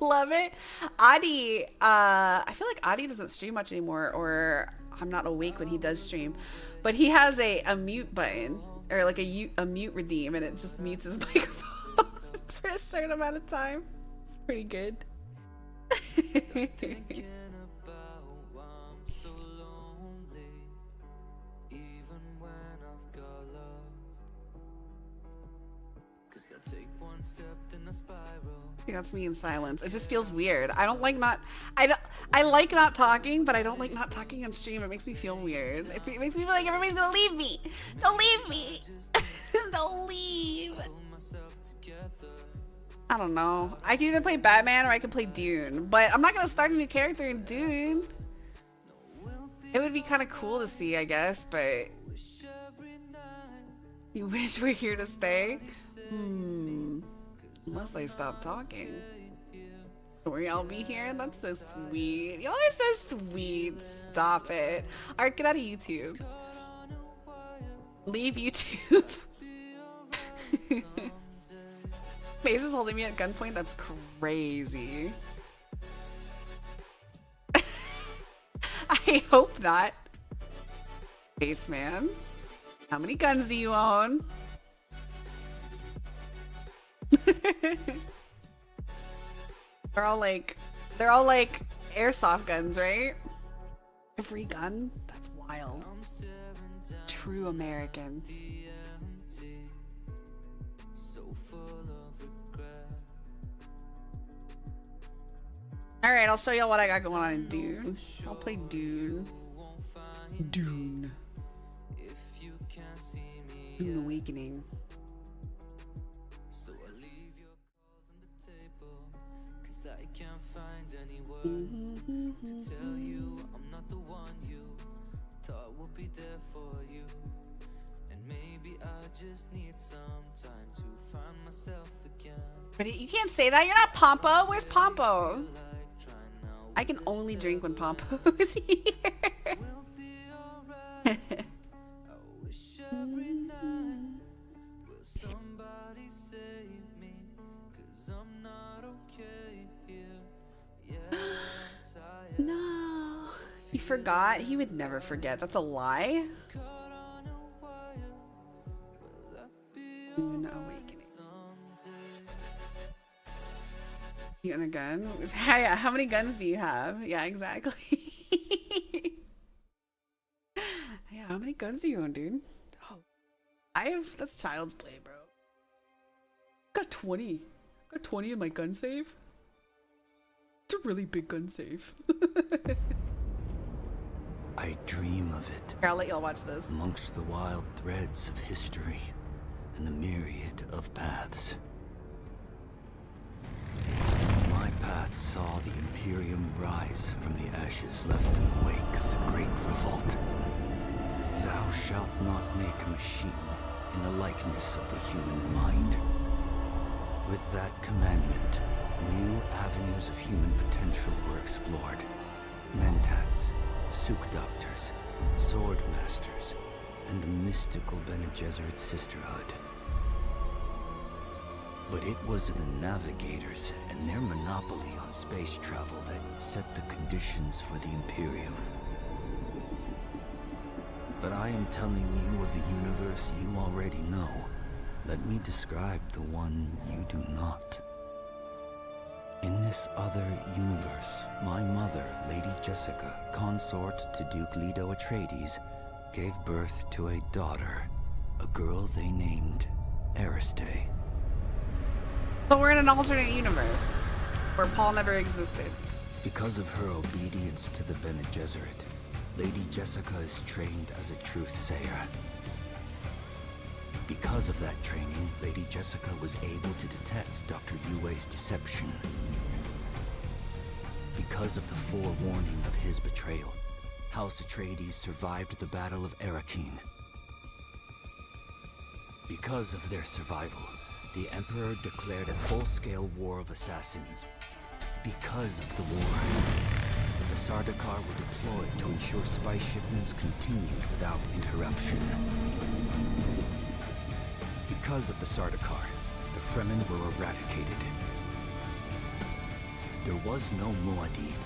love it. Adi, I feel like Adi doesn't stream much anymore, or I'm not awake when he does stream, but he has a mute button, or like a mute redeem, and it just mutes his microphone for a certain amount of time. It's pretty good. That's me in silence. It just feels weird. I don't like not. I like not talking, but I don't like not talking on stream. It makes me feel weird. It makes me feel like everybody's gonna leave me. Don't leave me. Don't leave. I don't know. I can either play Batman or I can play Dune, but I'm not gonna start a new character in Dune. It would be kind of cool to see, I guess, but you wish we're here to stay? Unless I stop talking. Don't worry, I'll be here. That's so sweet. Y'all are so sweet. Stop it. Art, get out of YouTube. Leave YouTube. Maze is holding me at gunpoint. That's crazy. I hope not. Baseman, how many guns do you own? They're all like airsoft guns, right? Every gun? That's wild. True American. All right, I'll show y'all what I got going on in Dune. I'll play Dune. Dune. Dune Awakening. I can't find any words to tell you I'm not the one you thought would be there for you, and maybe I just need some time to find myself again. But you can't say that. You're not Pompo. Where's Pompo? I can only drink when Pompo is here. Somebody save me, 'cause I'm not okay here. Yeah, no, he forgot. He would never forget. That's a lie. Dune Awakening. You got a gun? Yeah, how many guns do you have? Yeah, exactly. Yeah, how many guns do you own, dude? Oh, that's child's play, bro. Got 20. Got 20 in my gun save. It's a really big gun save.
I dream of it.
Here, I'll let y'all watch this.
Amongst the wild threads of history and the myriad of paths. My path saw the Imperium rise from the ashes left in the wake of the Great Revolt. Thou shalt not make a machine in the likeness of the human mind. With that commandment, new avenues of human potential were explored. Mentats, Suk Doctors, Sword Masters, and the mystical Bene Gesserit Sisterhood. But it was the Navigators and their monopoly on space travel that set the conditions for the Imperium. But I am telling you of the universe you already know. Let me describe the one you do not. In this other universe, my mother, Lady Jessica, consort to Duke Leto Atreides, gave birth to a daughter, a girl they named Ariste.
So we're in an alternate universe where Paul never existed.
Because of her obedience to the Bene Gesserit, Lady Jessica is trained as a truth-sayer. Because of that training, Lady Jessica was able to detect Dr. Yue's deception. Because of the forewarning of his betrayal, House Atreides survived the Battle of Arrakeen. Because of their survival, the Emperor declared a full-scale war of assassins. Because of the war, the Sardaukar were deployed to ensure spice shipments continued without interruption. Because of the Sardaukar, the Fremen were eradicated. There was no Muad'Dib,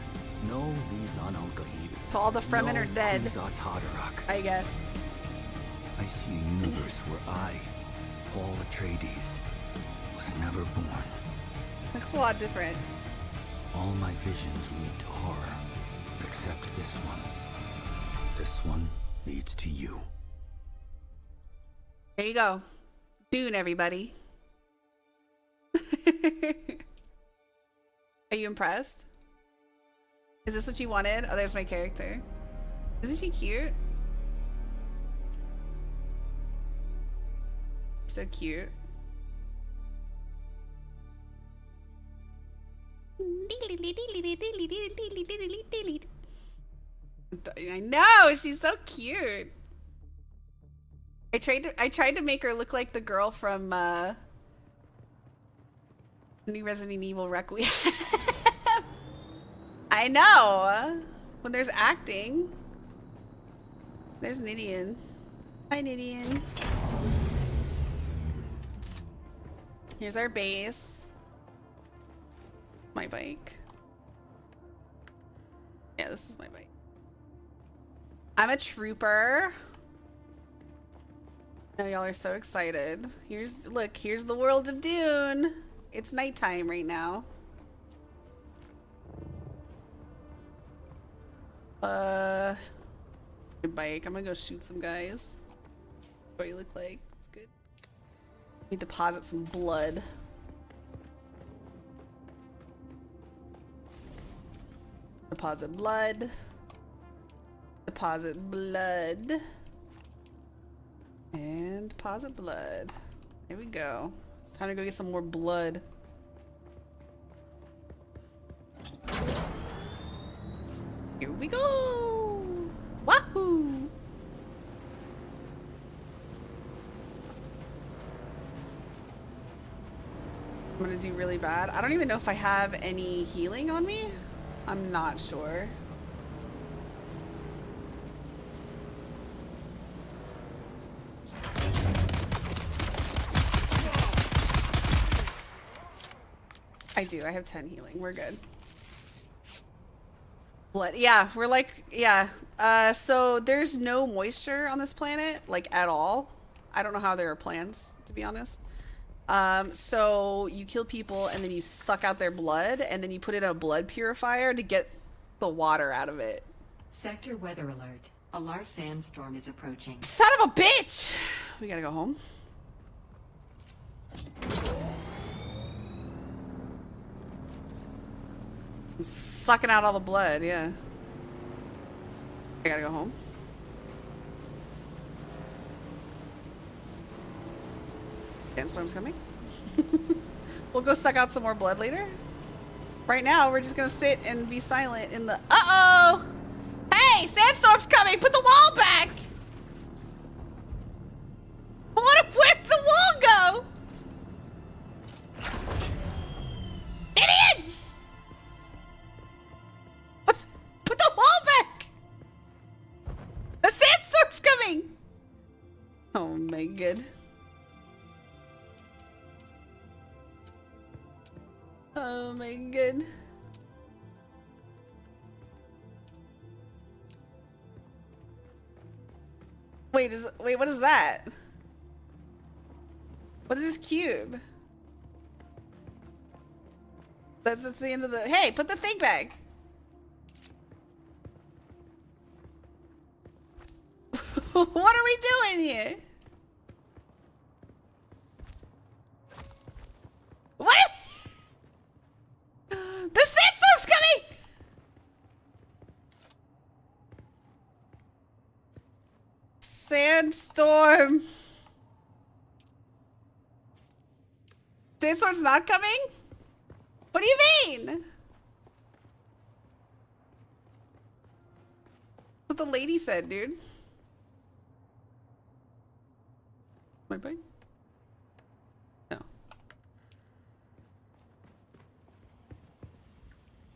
no Lisan al-Gaib.
So all the Fremen are dead,
Kwisatz Haderach.
I guess.
I see a universe where I, Paul Atreides, was never born.
Looks a lot different.
All my visions lead to horror, except this one. This one leads to you.
There you go. Dune, everybody. Are you impressed? Is this what you wanted? Oh, there's my character. Isn't she cute? So cute. I know, she's so cute. I tried to make her look like the girl from New Resident Evil Requiem. I know. When there's acting. There's Nidian. Hi, Nidian. Here's our base. My bike. Yeah, this is my bike. I'm a trooper. Now y'all are so excited. Look, here's the world of Dune. It's nighttime right now. My bike. I'm gonna go shoot some guys. What you look like? It's good. Let me deposit some blood. Deposit blood. Deposit blood. And deposit blood. Here we go. It's time to go get some more blood. Here we go! Wahoo! I'm gonna do really bad. I don't even know if I have any healing on me. I'm not sure. I do. I have 10 healing. We're good. Blood. Yeah, we're like, yeah. So there's no moisture on this planet, like at all. I don't know how there are plants, to be honest. So you kill people and then you suck out their blood and then you put it in a blood purifier to get the water out of it.
Sector weather alert. A large sandstorm is approaching.
Son of a bitch! We gotta go home. I'm sucking out all the blood, yeah. I gotta go home. Sandstorm's coming. We'll go suck out some more blood later. Right now, we're just gonna sit and be silent in the... Uh-oh! Hey! Sandstorm's coming! Put the wall back! Where'd the wall go? Idiot! Put the wall back! The sandstorm's coming! Oh my god. Oh my god. Wait, what is that? What is this cube? That's the end of the... Hey, put the thing back! What are we doing here? What? The sandstorm's coming! Sandstorm. Sandstorm's not coming? What do you mean? That's what the lady said, dude. My bike? No.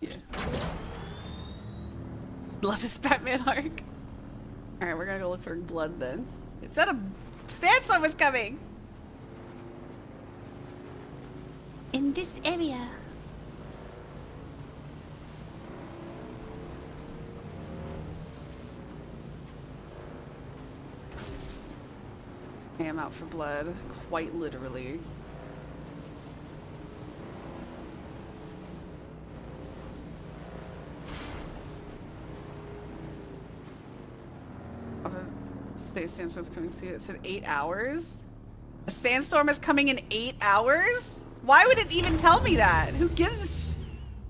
Yeah. Love this Batman arc. Alright, we're gonna go look for blood then. It said a sandstorm was coming! In this area. I am out for blood, quite literally. The sandstorm's coming soon. It said 8 hours. A sandstorm is coming in 8 hours? Why would it even tell me that? Who gives a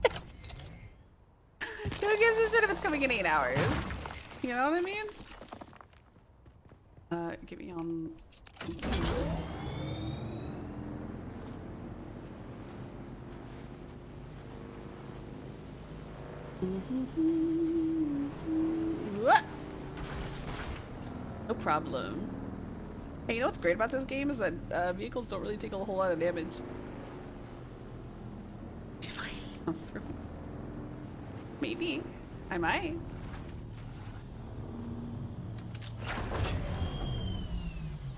shit? Who gives a shit if it's coming in 8 hours? You know what I mean? Get me on. What? No problem. Hey, you know what's great about this game is that vehicles don't really take a whole lot of damage. Maybe. I might.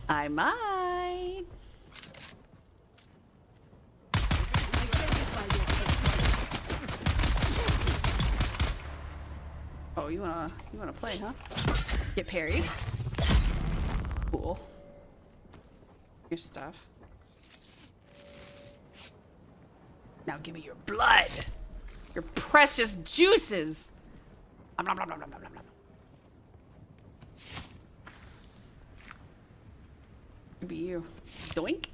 I might. Oh, you wanna play, huh? Get parried. Cool. Your stuff. Now give me your blood. Your precious juices. Nom, nom, nom, nom, nom, nom, nom. Could be you. Doink.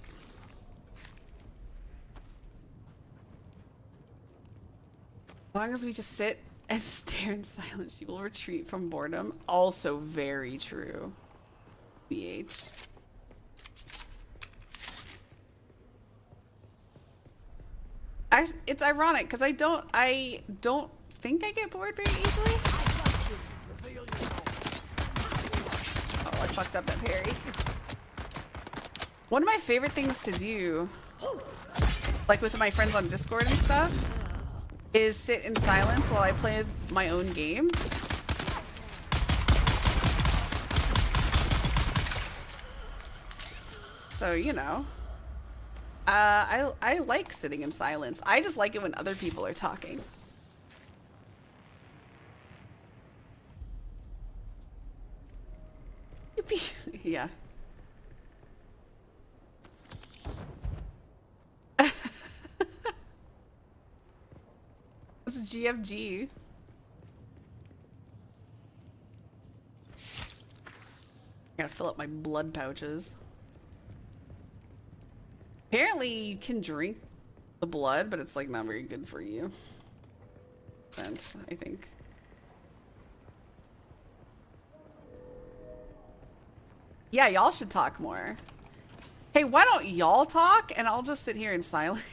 As long as we just sit and stare in silence, you will retreat from boredom. Also very true. BH. It's ironic because I don't think I get bored very easily. Oh, I fucked up that parry. One of my favorite things to do, like with my friends on Discord and stuff, is sit in silence while I play my own game. So, you know. I like sitting in silence. I just like it when other people are talking. Yeah. What's GFG? I gotta fill up my blood pouches. Apparently you can drink the blood, but it's like not very good for you. Sense, I think. Yeah, y'all should talk more. Hey, why don't y'all talk and I'll just sit here in silence?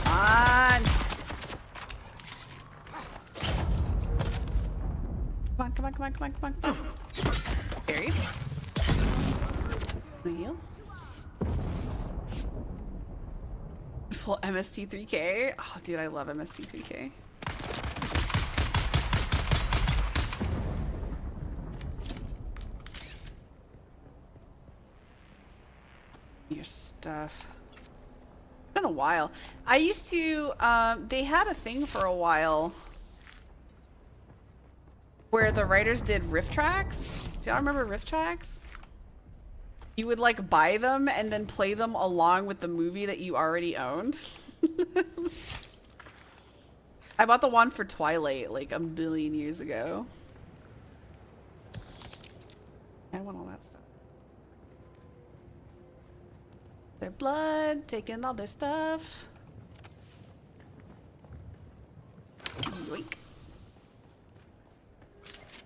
On. Come on, come on, come on, come on, come on, come on. Buried. Can I heal? Full MST3K. Oh, dude, I love MST3K. Your stuff. It's been a while. I used to, they had a thing for a while where the writers did riff tracks. Do y'all remember riff tracks? You would like buy them and then play them along with the movie that you already owned. I bought the one for Twilight like a billion years ago. I want all that stuff. Their blood, taking all their stuff. Yoink.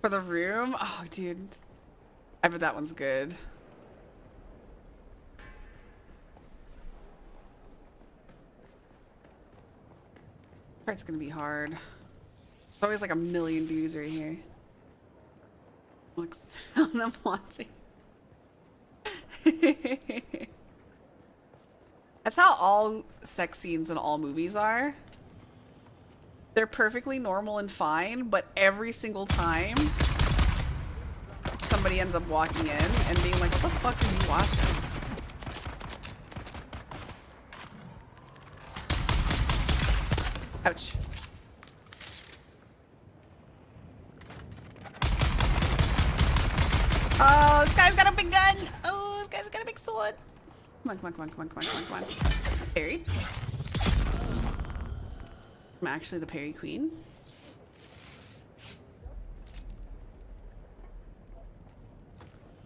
For the room? Oh, dude. I bet that one's good. Part's gonna be hard. There's always like a million dudes right here. Looks I'm watching. That's how all sex scenes in all movies are. They're perfectly normal and fine, but every single time somebody ends up walking in and being like, what the fuck are you watching? Ouch. Oh, this guy's got a big gun. Oh, this guy's got a big sword. Come on, come on, come on, come on, come on, come on, come on. Parry. I'm actually the parry queen.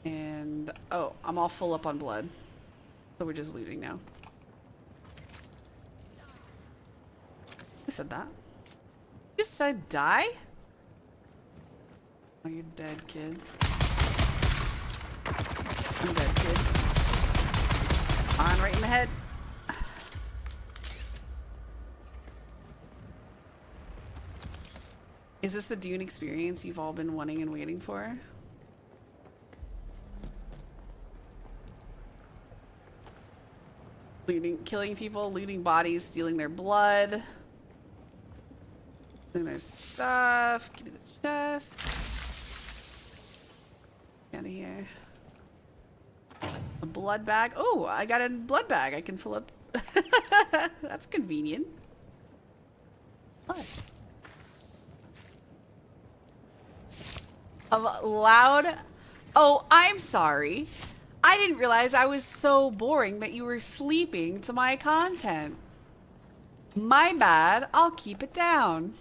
And, oh, I'm all full up on blood. So we're just looting now. Who said that? You said die? Oh, you're dead, kid. I'm dead, kid. On, right in the head. Is this the Dune experience you've all been wanting and waiting for? Killing people, looting bodies, stealing their blood. Stealing their stuff. Give me the chest. Get out of here. A blood bag. Oh, I got a blood bag. I can fill up. That's convenient. Blood. Of loud. Oh, I'm sorry. I didn't realize I was so boring that you were sleeping to my content. My bad. I'll keep it down.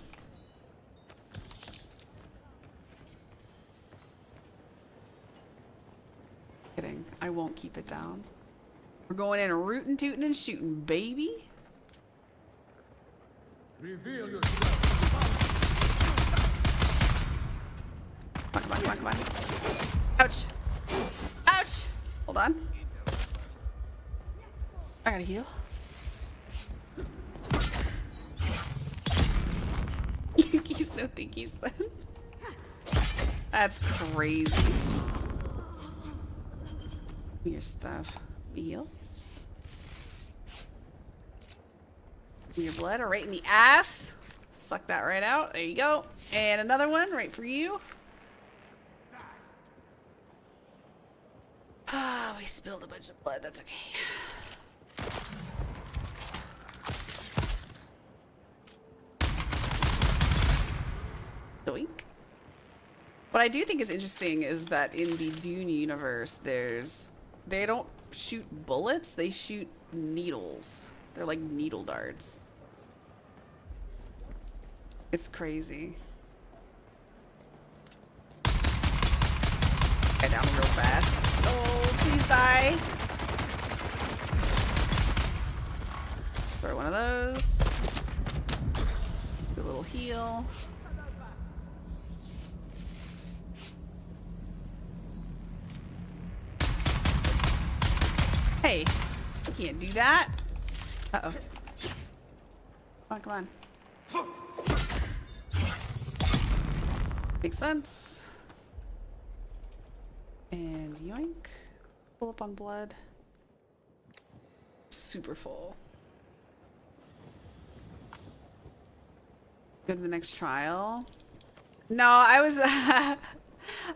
Kidding. I won't keep it down. We're going in rootin' tootin' and shooting, baby.
Reveal yourself.
Come on, come on, come on, come on. Ouch. Ouch. Hold on. I gotta heal. He's no thinkies then. That's crazy. Your stuff. Heal. Your blood right in the ass. Suck that right out. There you go. And another one right for you. Ah, we spilled a bunch of blood. That's okay. Doink. What I do think is interesting is that in the Dune universe, they don't shoot bullets, they shoot needles. They're like needle darts. It's crazy. Get down real fast. Oh, please die. Throw one of those. Do a little heal. Hey, I can't do that. Uh-oh. Come on, come on. Makes sense. And yoink. Pull up on blood. Super full. Go to the next trial. No, I was...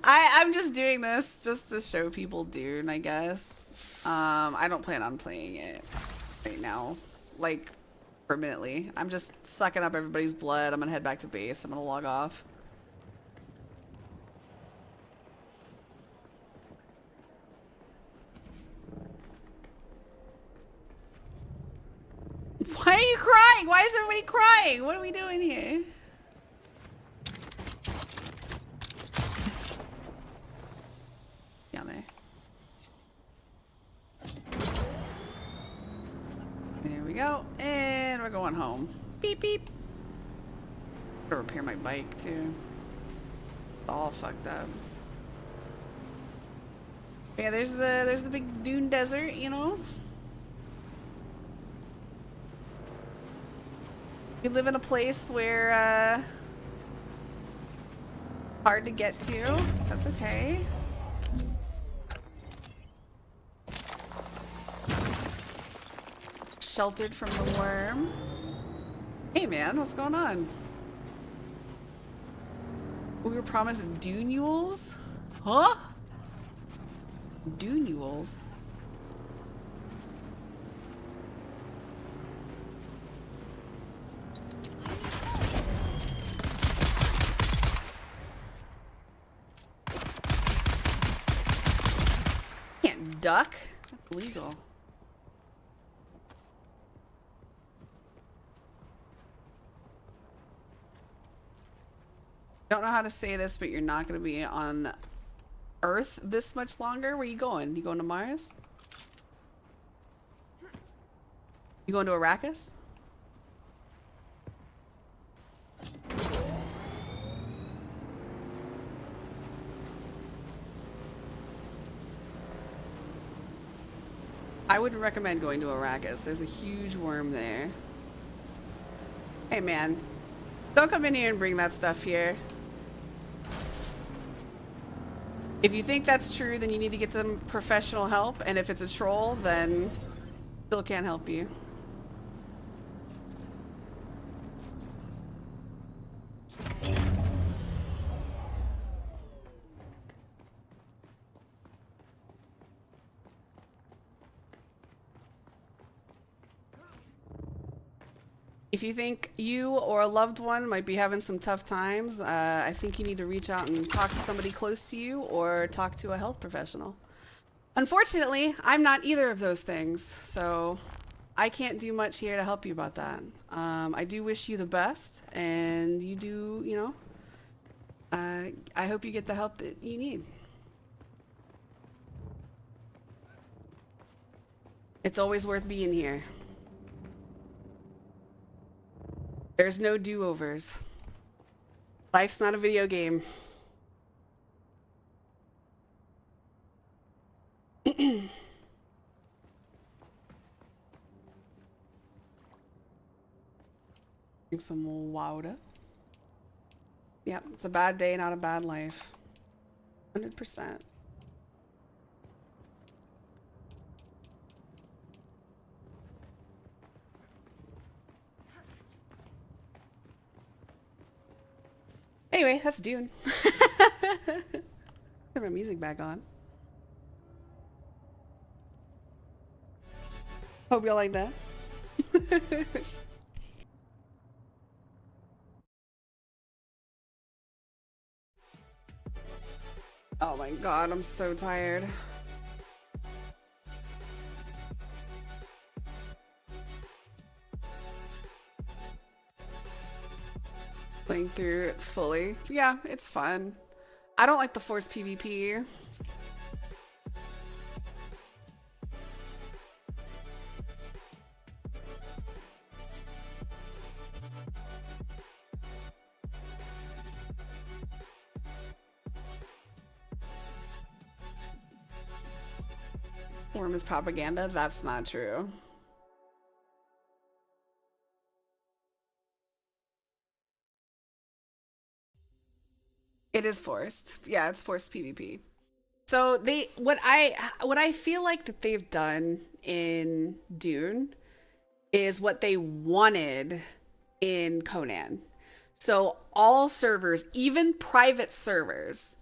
I'm just doing this just to show people Dune, I guess. I don't plan on playing it right now, like, permanently. I'm just sucking up everybody's blood. I'm gonna head back to base. I'm gonna log off. Why are you crying? Why is everybody crying? What are we doing here? Down there. There we go. And we're going home. Beep beep. Gotta repair my bike too. It's all fucked up. Yeah, there's the big Dune desert, you know? We live in a place where hard to get to. That's okay. Sheltered from the worm. Hey man, what's going on? We were promised Dunules? Huh? Dunules? Can't duck. That's illegal. Don't know how to say this, but you're not going to be on Earth this much longer. Where you going? You going to Mars? You going to Arrakis? I wouldn't recommend going to Arrakis. There's a huge worm there. Hey man, don't come in here and bring that stuff here. If you think that's true, then you need to get some professional help, and if it's a troll, then still can't help you. If you think you or a loved one might be having some tough times, I think you need to reach out and talk to somebody close to you or talk to a health professional. Unfortunately, I'm not either of those things, so I can't do much here to help you about that. I do wish you the best, and you do, you know, I hope you get the help that you need. It's always worth being here. There's no do-overs. Life's not a video game. Drink some more water. Yep, it's a bad day, not a bad life. 100%. Anyway, that's Dune. Turn my music back on. Hope y'all like that. Oh my god, I'm so tired. Playing through it fully. Yeah, it's fun. I don't like the forced PvP. Worm is propaganda? That's not true. It is forced. Yeah, it's forced PvP. So what I feel like that they've done in Dune is what they wanted in Conan. So all servers, even private servers,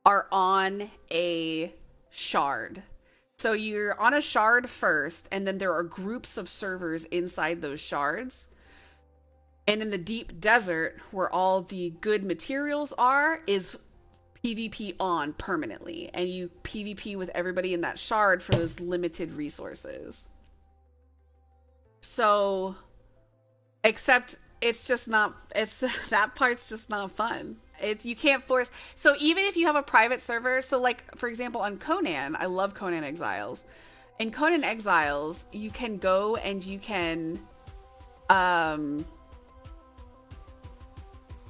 are on a shard. So you're on a shard first, and then there are groups of servers inside those shards. And in the deep desert, where all the good materials are, is PvP on permanently. And you PvP with everybody in that shard for those limited resources. So, except it's just not, that part's just not fun. You can't force, so even if you have a private server, so like, for example, on Conan, I love Conan Exiles. In Conan Exiles, you can go and you can,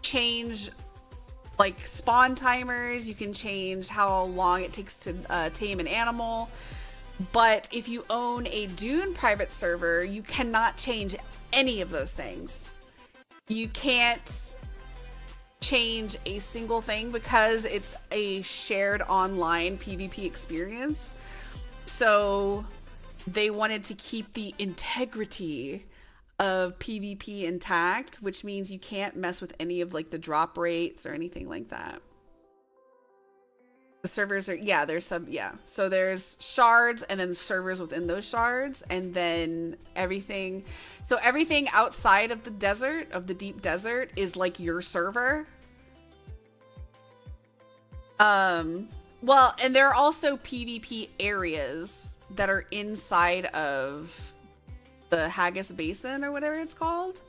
change like spawn timers, you can change how long it takes to tame an animal, but if you own a Dune private server, you cannot change any of those things. You can't change a single thing because it's a shared online PvP experience. So they wanted to keep the integrity of PvP intact, which means you can't mess with any of like the drop rates or anything like that. The servers are, yeah, there's some, yeah. So there's shards and then servers within those shards, and then everything. So everything outside of the desert, of the deep desert, is like your server. Well, and there are also PvP areas that are inside of the Haggis Basin or whatever it's called.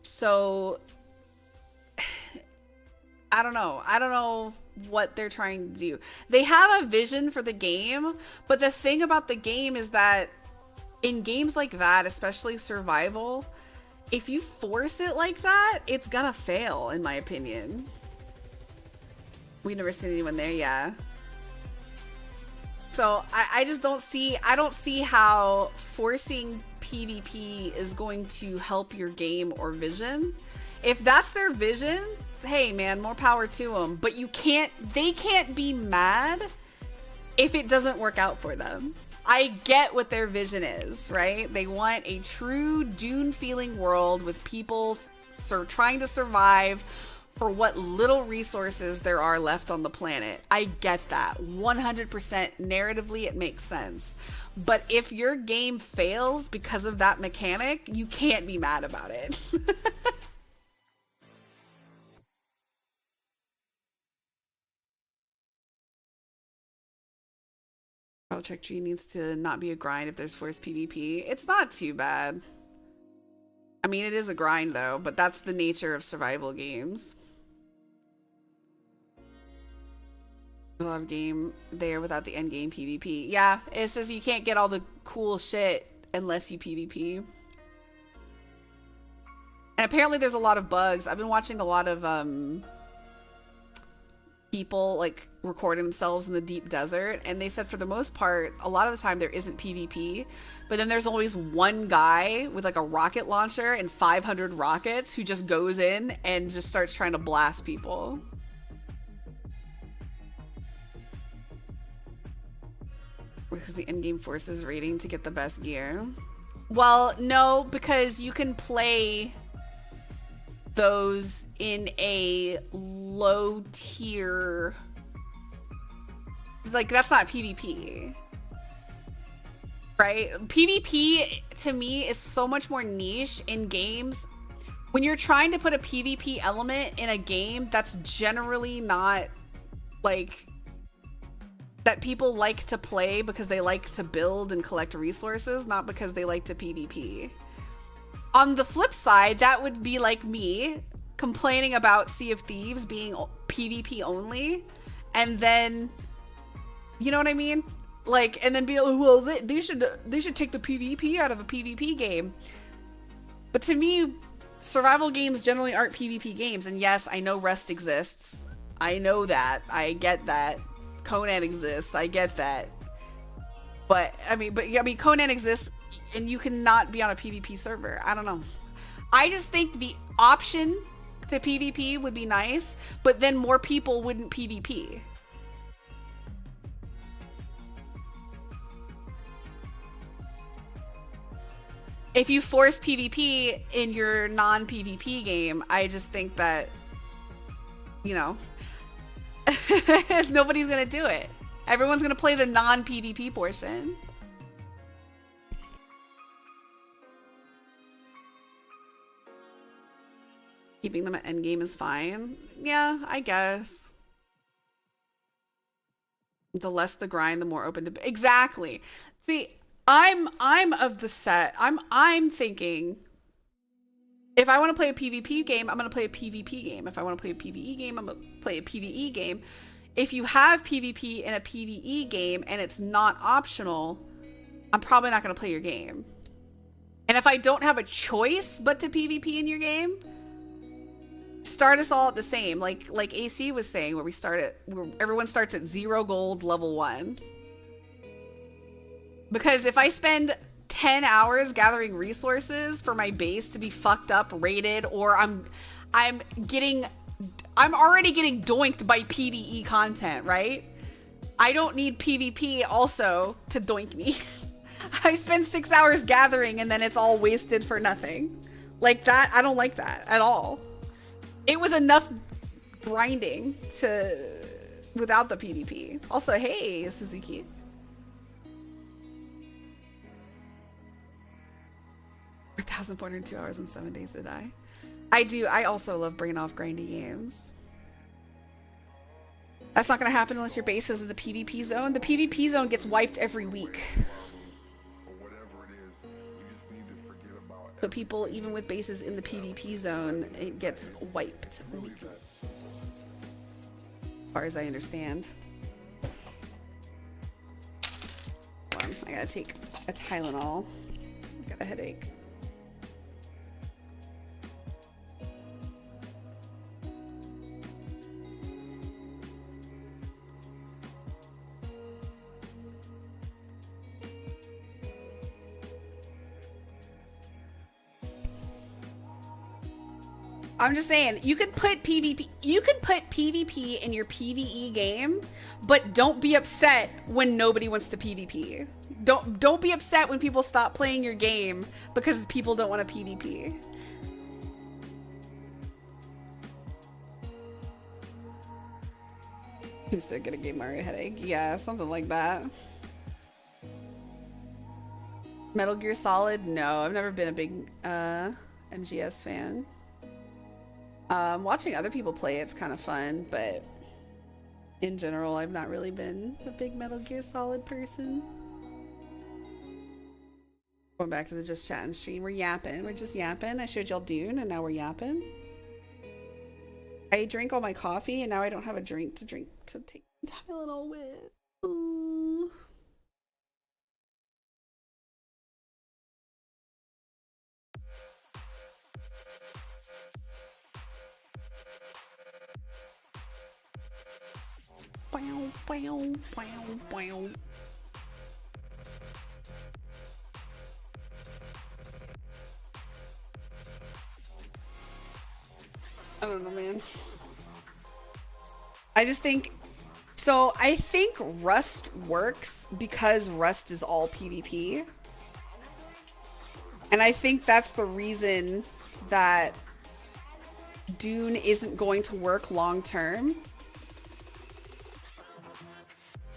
So I don't know what they're trying to do. They have a vision for the game, but the thing about the game is that in games like that, especially survival, if you force it like that, it's gonna fail, in my opinion. We've never seen anyone there, yeah. So I just don't see, I don't see how forcing PvP is going to help your game or vision. If that's their vision, hey man, more power to them. But you can't, they can't be mad if it doesn't work out for them. I get what their vision is, right? They want a true Dune feeling world with people trying to survive for what little resources there are left on the planet. I get that. 100% narratively, it makes sense. But if your game fails because of that mechanic, you can't be mad about it. Check tree needs to not be a grind if there's forced PvP. It's not too bad. I mean, it is a grind though, but that's the nature of survival games. There's a lot of game there without the end game PvP. Yeah, it's just you can't get all the cool shit unless you PvP. And apparently there's a lot of bugs. I've been watching a lot of people like recording themselves in the deep desert, and they said for the most part a lot of the time there isn't PvP, but then there's always one guy with like a rocket launcher and 500 rockets who just goes in and just starts trying to blast people. Because the in-game forces rating to get the best gear. Well, no, because you can play those in a low tier, like that's not PvP, right? PvP to me is so much more niche in games. When you're trying to put a PvP element in a game, that's generally not like that people like to play because they like to build and collect resources, not because they like to PvP. On the flip side, that would be like me complaining about Sea of Thieves being PvP only, and then, you know what I mean? Like, and then be like, well, they should take the PvP out of a PvP game. But to me, survival games generally aren't PvP games. And yes, I know Rust exists. I know that. I get that. Conan exists. I get that. But I mean, Conan exists, and you cannot be on a PvP server. I don't know. I just think the option to PvP would be nice, but then more people wouldn't PvP. If you force PvP in your non-PvP game, I just think that, you know, nobody's gonna do it. Everyone's gonna play the non-PvP portion. Keeping them at endgame is fine. Yeah, I guess. The less the grind, the more open to... Exactly. See, I'm of the set. I'm thinking, if I want to play a PvP game, I'm going to play a PvP game. If I want to play a PvE game, I'm going to play a PvE game. If you have PvP in a PvE game and it's not optional, I'm probably not going to play your game. And if I don't have a choice but to PvP in your game, start us all at the same, like AC was saying, where everyone starts at 0 gold level 1. Because if I spend 10 hours gathering resources for my base to be fucked up, raided, or I'm already getting doinked by PvE content, right? I don't need PvP also to doink me. I spend 6 hours gathering and then it's all wasted for nothing. Like that, I don't like that at all. It was enough grinding without the PvP. Also, hey, Suzuki. For 1,402 hours and 7 days to die. I also love bringing off grindy games. That's not going to happen unless your base is in the PvP zone. The PvP zone gets wiped every week. So people, even with bases in the PvP zone, it gets wiped. As far as I understand. Hold on, I gotta take a Tylenol. I got a headache. I'm just saying, you could put PvP in your PvE game, but don't be upset when nobody wants to PvP. Don't be upset when people stop playing your game because people don't want to PvP. I'm still gonna give Mario a headache. Yeah, something like that. Metal Gear Solid? No, I've never been a big MGS fan. Watching other people play it's kind of fun, but in general, I've not really been a big Metal Gear Solid person. Going back to the just chatting stream, we're yapping. We're just yapping. I showed y'all Dune, and now we're yapping. I drank all my coffee, and now I don't have a drink to take Tylenol with. Ooh. Bow, bow, bow, bow. I don't know, man. I just think, so I think Rust works because Rust is all PvP. And I think that's the reason that Dune isn't going to work long term.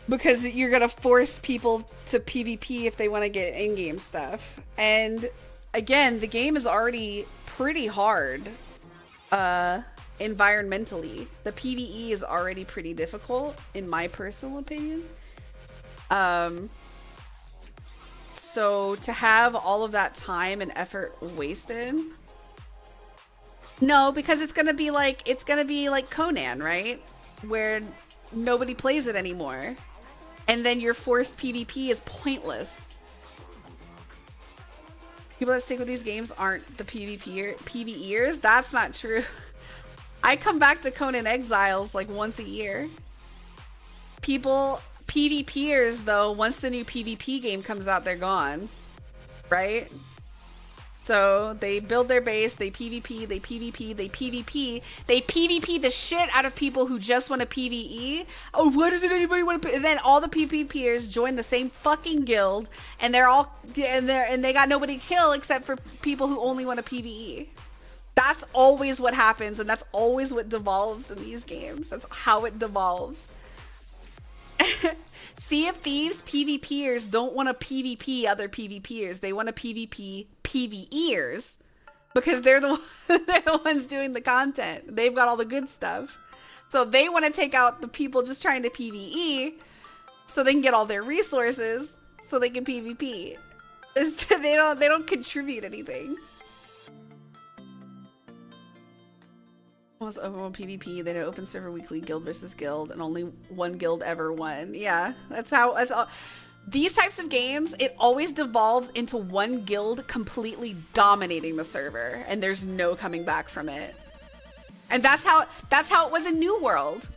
Because you're going to force people to PvP if they want to get in-game stuff. And again, the game is already pretty hard environmentally. The PvE is already pretty difficult, in my personal opinion. So to have all of that time and effort wasted... No, because it's going to be like Conan, right? Where nobody plays it anymore. And then your forced PvP is pointless. People that stick with these games aren't the PvEers. That's not true. I come back to Conan Exiles like once a year. PvPers though, once the new PvP game comes out, they're gone. Right? So they build their base, they PvP, they PvP, they PvP. They PvP the shit out of people who just want to PvE. Oh, why doesn't anybody want to? Then all the PvPers join the same fucking guild, and they got nobody to kill except for people who only want to PvE. That's always what happens, and that's always what devolves in these games. That's how it devolves. Sea of Thieves PvPers don't want to PvP other PvPers. They want to PvP PvEers because they're the ones doing the content. They've got all the good stuff. So they want to take out the people just trying to PvE so they can get all their resources so they can PvP. They don't contribute anything. Was overall PvP, they did open server weekly, guild versus guild, and only one guild ever won. Yeah, that's all. These types of games, it always devolves into one guild completely dominating the server, and there's no coming back from it. And that's how it was in New World.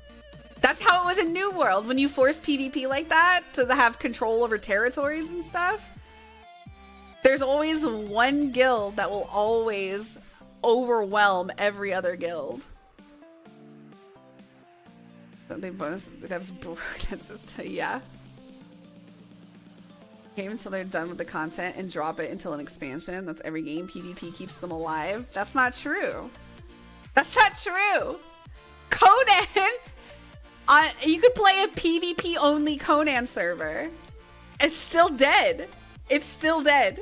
That's how it was in New World. When you force PvP like that to have control over territories and stuff, there's always one guild that will always overwhelm every other guild. They bonus that's just yeah. Game until they're done with the content and drop it until an expansion. That's every game. PvP keeps them alive. That's not true. That's not true. Conan you could play a PvP only Conan server. It's still dead. It's still dead.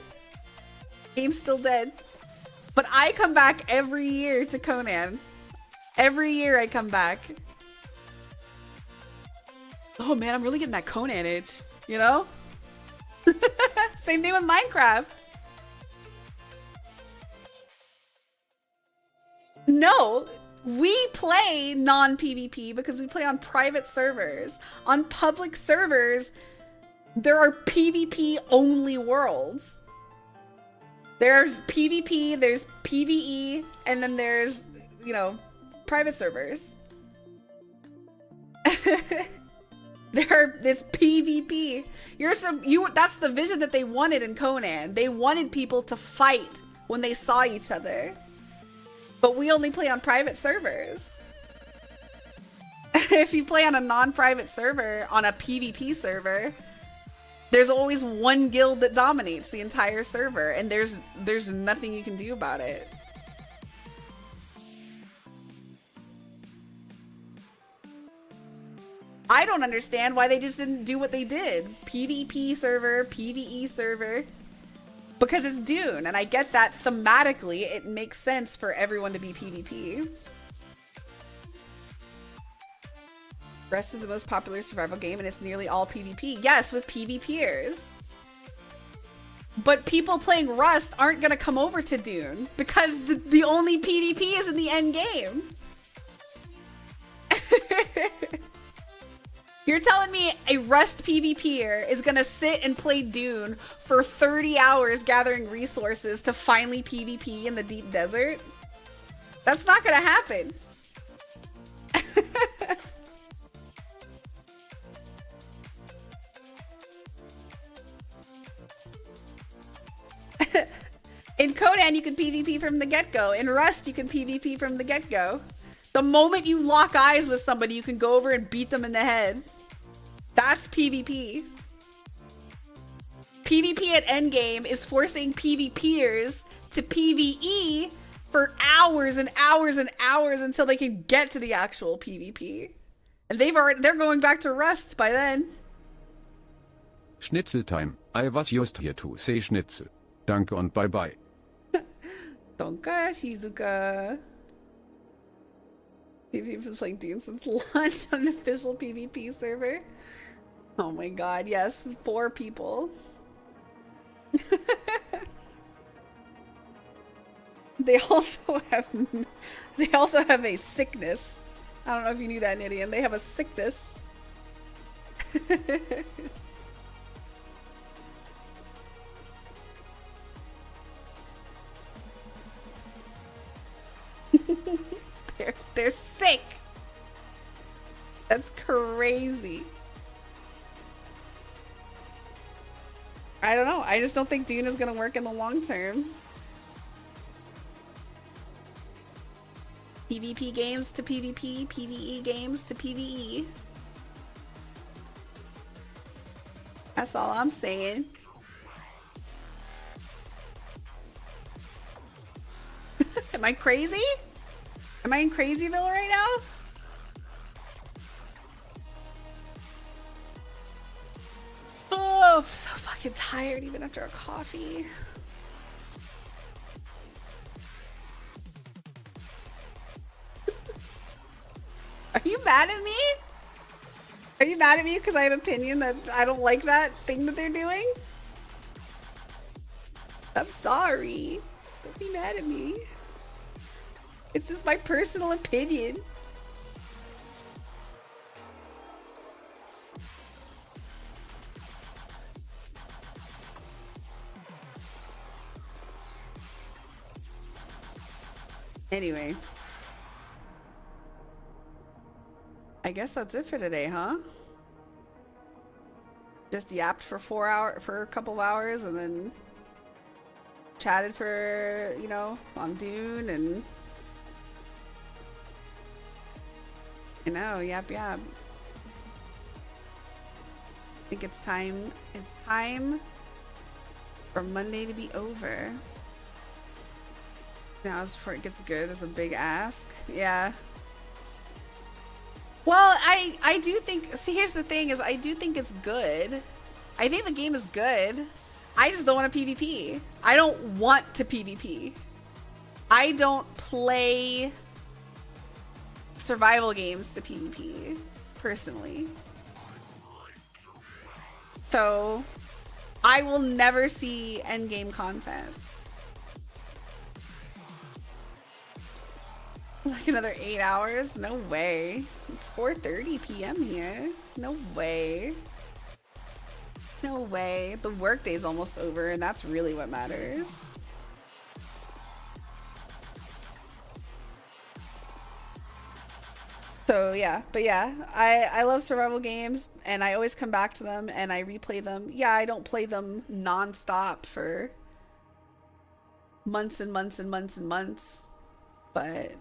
Game's still dead. But I come back every year to Conan. Every year I come back. Oh man, I'm really getting that Conan itch, you know? Same thing with Minecraft. No, we play non-PvP because we play on private servers. On public servers, there are PvP only worlds. There's PvP, there's PvE, and then there's, you know, private servers. It's PvP. That's the vision that they wanted in Conan. They wanted people to fight when they saw each other. But we only play on private servers. If you play on a non-private server, on a PvP server, there's always one guild that dominates the entire server, and there's nothing you can do about it. I don't understand why they just didn't do what they did. PvP server, PvE server. Because it's Dune, and I get that thematically it makes sense for everyone to be PvP. Rust is the most popular survival game, and it's nearly all PvP. Yes, with PvPers. But people playing Rust aren't gonna come over to Dune, because the only PvP is in the end game. You're telling me a Rust PvPer is gonna sit and play Dune for 30 hours gathering resources to finally PvP in the deep desert? That's not gonna happen. In Conan, you can PvP from the get-go. In Rust, you can PvP from the get-go. The moment you lock eyes with somebody, you can go over and beat them in the head. That's PvP. PvP at endgame is forcing PvPers to PvE for hours and hours and hours until they can get to the actual PvP. And they're going back to Rust by then.
Schnitzel time. I was just here to say Schnitzel. Danke und bye bye.
Donka, Shizuka. PvP was playing Dune since launch on an official PvP server. Oh my god, yes, 4 people. They also have a sickness. I don't know if you knew that, Nidian. They have a sickness. They're sick. That's crazy. I don't know. I just don't think Dune is going to work in the long term. PvP games to PvP, PvE games to PvE. That's all I'm saying. Am I crazy? Am I in Crazyville right now? Oh, I'm so fucking tired even after a coffee. Are you mad at me? Are you mad at me because I have an opinion that I don't like that thing that they're doing? I'm sorry. Don't be mad at me. It's just my personal opinion. Anyway. I guess that's it for today, huh? Just yapped for for a couple of hours and then chatted for, you know, on Dune and you know, yap. I think it's time for Monday to be over. Now before it gets good is a big ask. Yeah. Well, I do think, see, here's the thing is I do think it's good. I think the game is good. I just don't want to PvP. I don't want to PvP. I don't play survival games to PvP, personally. So, I will never see endgame content. Like another 8 hours? No way. It's 4:30 p.m. here. No way. No way. The workday's almost over, and that's really what matters. So yeah, but yeah, I love survival games, and I always come back to them, and I replay them. Yeah, I don't play them non-stop for months and months and months and months. But,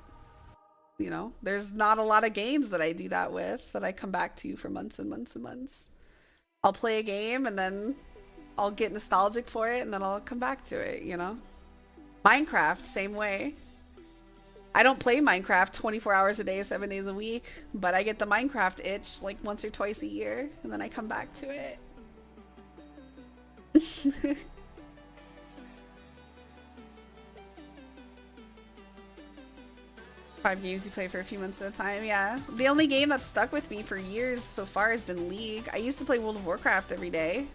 you know, there's not a lot of games that I do that with that I come back to for months and months and months. I'll play a game and then I'll get nostalgic for it and then I'll come back to it, you know? Minecraft, same way. I don't play Minecraft 24 hours a day, 7 days a week, but I get the Minecraft itch like once or twice a year and then I come back to it. 5 games you play for a few months at a time, yeah. The only game that's stuck with me for years so far has been League. I used to play World of Warcraft every day,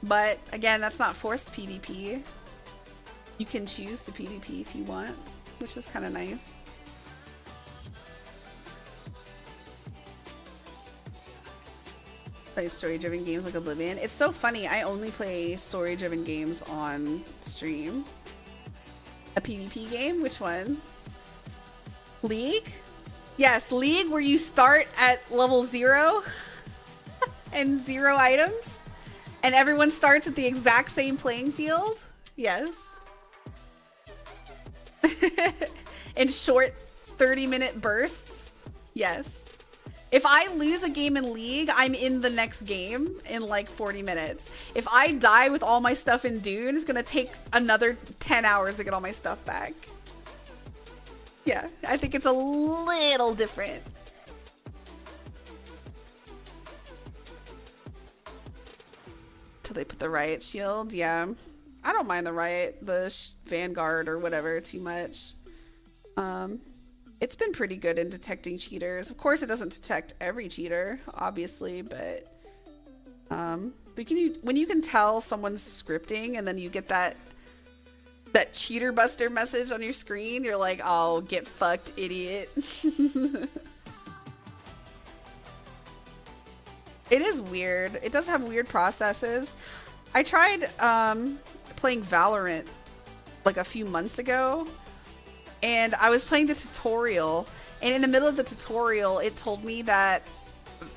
but again, that's not forced PvP. You can choose to PvP if you want, which is kind of nice. Play story-driven games like Oblivion. It's so funny, I only play story-driven games on stream. A PvP game? Which one? League? Yes, League, where you start at level 0 and 0 items and everyone starts at the exact same playing field. Yes. In short 30-minute bursts. Yes. If I lose a game in League, I'm in the next game in like 40 minutes. If I die with all my stuff in Dune, it's gonna take another 10 hours to get all my stuff back. Yeah, I think it's a little different. Till they put the riot shield, yeah. I don't mind the riot, the Vanguard or whatever too much. It's been pretty good in detecting cheaters. Of course, it doesn't detect every cheater, obviously, but when you can tell someone's scripting and then you get that cheater buster message on your screen, you're like, oh, get fucked, idiot. It is weird. It does have weird processes. I tried playing Valorant like a few months ago, and I was playing the tutorial, and in the middle of the tutorial, it told me that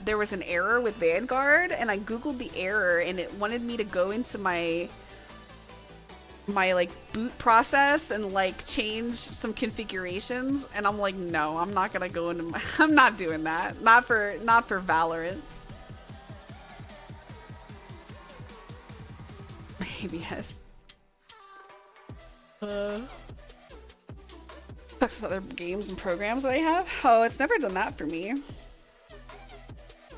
there was an error with Vanguard, and I googled the error, and it wanted me to go into my like boot process and like change some configurations, and I'm like, no, I'm not gonna go into I'm not doing that. Not for Valorant. Maybe yes. Talks with other games and programs that I have. Oh, it's never done that for me.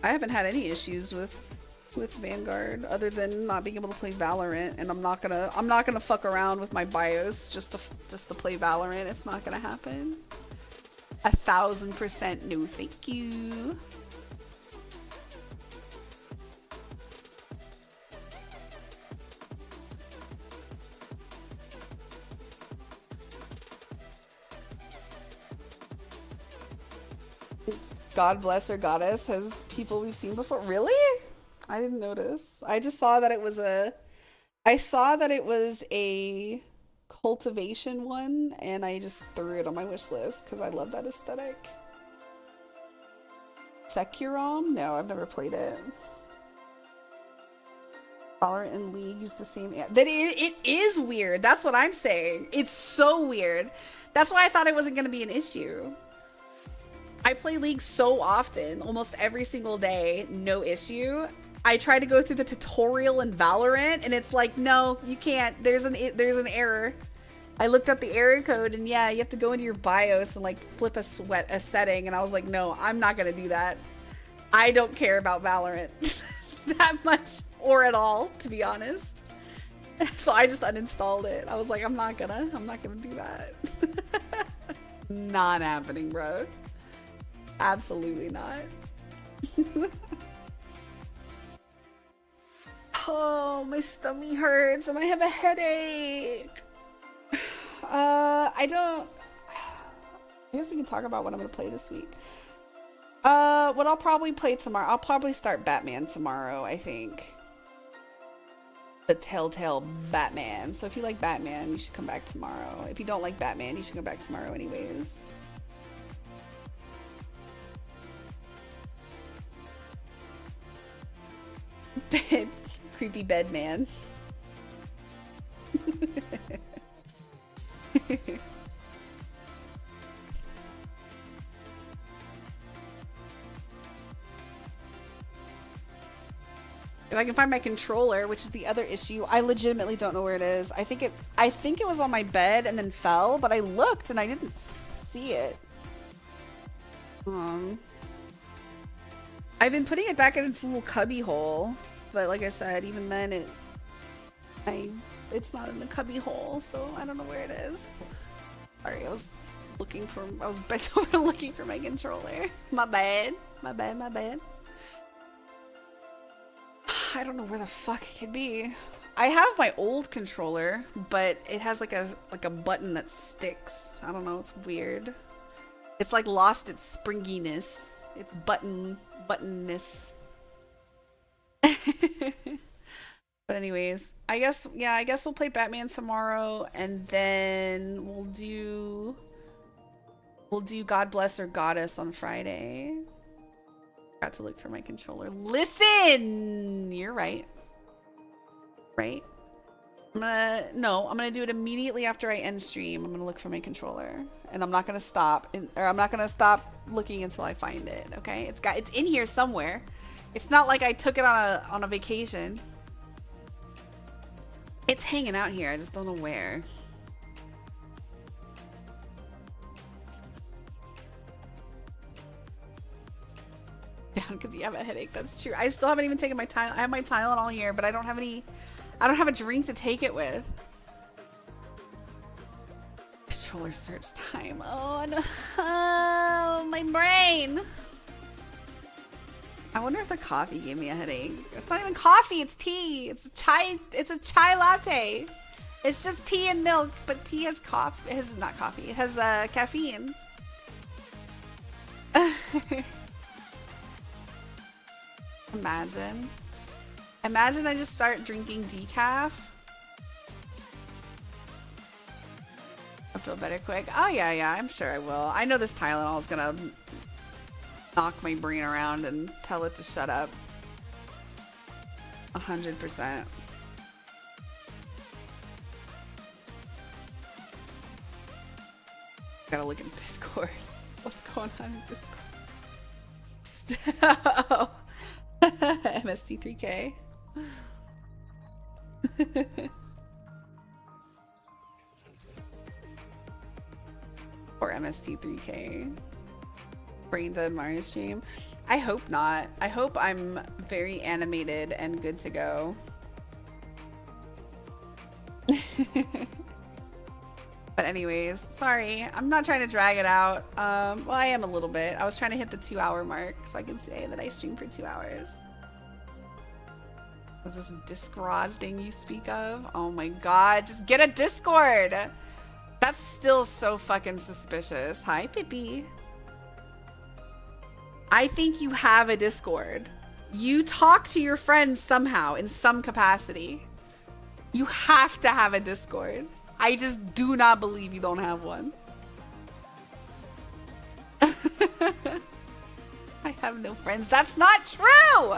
I haven't had any issues with Vanguard other than not being able to play Valorant, and I'm not gonna fuck around with my BIOS just to play Valorant. It's not gonna happen. 1000% no, thank you. God Bless or Goddess has people we've seen before. Really? I didn't notice. I just saw that it was a cultivation one, and I just threw it on my wish list because I love that aesthetic. Securom? No, I've never played it. Valorant and League use the same. That it is weird. That's what I'm saying. It's so weird. That's why I thought it wasn't going to be an issue. I play League so often, almost every single day, no issue. I try to go through the tutorial in Valorant, and it's like, no, you can't. There's an error. I looked up the error code, and yeah, you have to go into your BIOS and like flip a setting, and I was like, no, I'm not gonna do that. I don't care about Valorant that much or at all, to be honest. So I just uninstalled it. I was like, I'm not gonna do that. Not happening, bro. Absolutely not. Oh, my stomach hurts and I have a headache. I guess we can talk about what I'm gonna play this week. What I'll probably play tomorrow, I'll probably start Batman tomorrow, I think. The Telltale Batman. So if you like Batman, you should come back tomorrow. If you don't like Batman, you should come back tomorrow anyways. Creepy bed man. If I can find my controller, which is the other issue, I legitimately don't know where it is. I think it was on my bed and then fell, but I looked and I didn't see it. I've been putting it back in its little cubby hole, but like I said, even then it's not in the cubby hole, so I don't know where it is. Sorry, I was bent over looking for my controller. My bad. My bad. I don't know where the fuck it could be. I have my old controller, but it has like a button that sticks. I don't know, it's weird. It's like lost its springiness. Its buttonness. But anyways, I guess we'll play Batman tomorrow, and then we'll do God Bless or Goddess on Friday. Got to look for my controller. Listen! You're right. Right? I'm gonna do it immediately after I end stream. I'm gonna look for my controller. And I'm not gonna stop looking until I find it, okay? It's in here somewhere. It's not like I took it on a vacation. It's hanging out here, I just don't know where. Yeah, because you have a headache, that's true. I still haven't even taken my Tylenol. I have my Tylenol here, but I don't have a drink to take it with. Controller search time. Oh no, oh, my brain. I wonder if the coffee gave me a headache. It's not even coffee, it's tea. It's a chai latte. It's just tea and milk, but tea has coffee. It has not coffee. It has caffeine. Imagine I just start drinking decaf. I'll feel better quick. Oh yeah, I'm sure I will. I know this Tylenol is gonna knock my brain around and tell it to shut up. 100%. Gotta look in Discord. What's going on in Discord? MST3K. Or MST3K. Brain dead Mario stream. I hope not. I hope I'm very animated and good to go. But anyways, sorry. I'm not trying to drag it out. Well, I am a little bit. I was trying to hit the 2-hour mark so I can say that I streamed for 2 hours. Was this Discord thing you speak of? Oh my god, just get a Discord! That's still so fucking suspicious. Hi, Pippi. I think you have a Discord. You talk to your friends somehow, in some capacity. You have to have a Discord. I just do not believe you don't have one. I have no friends. That's not true!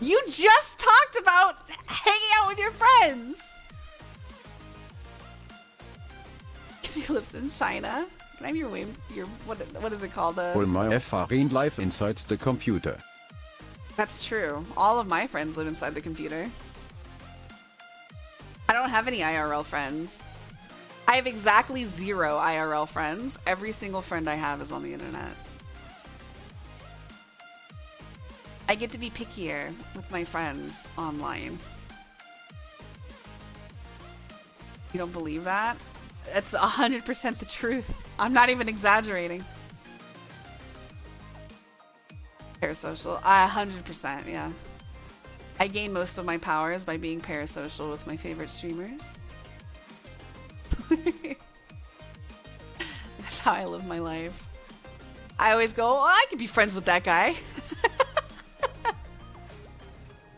You just talked about hanging out with your friends! Because he lives in China. Can I have your what is it called?
All my Erfahrung live inside the computer.
That's true. All of my friends live inside the computer. I don't have any IRL friends. I have exactly 0 IRL friends. Every single friend I have is on the internet. I get to be pickier with my friends online. You don't believe that? That's 100% the truth. I'm not even exaggerating. Parasocial. 100%, yeah. I gain most of my powers by being parasocial with my favorite streamers. That's how I live my life. I always go, oh, I could be friends with that guy.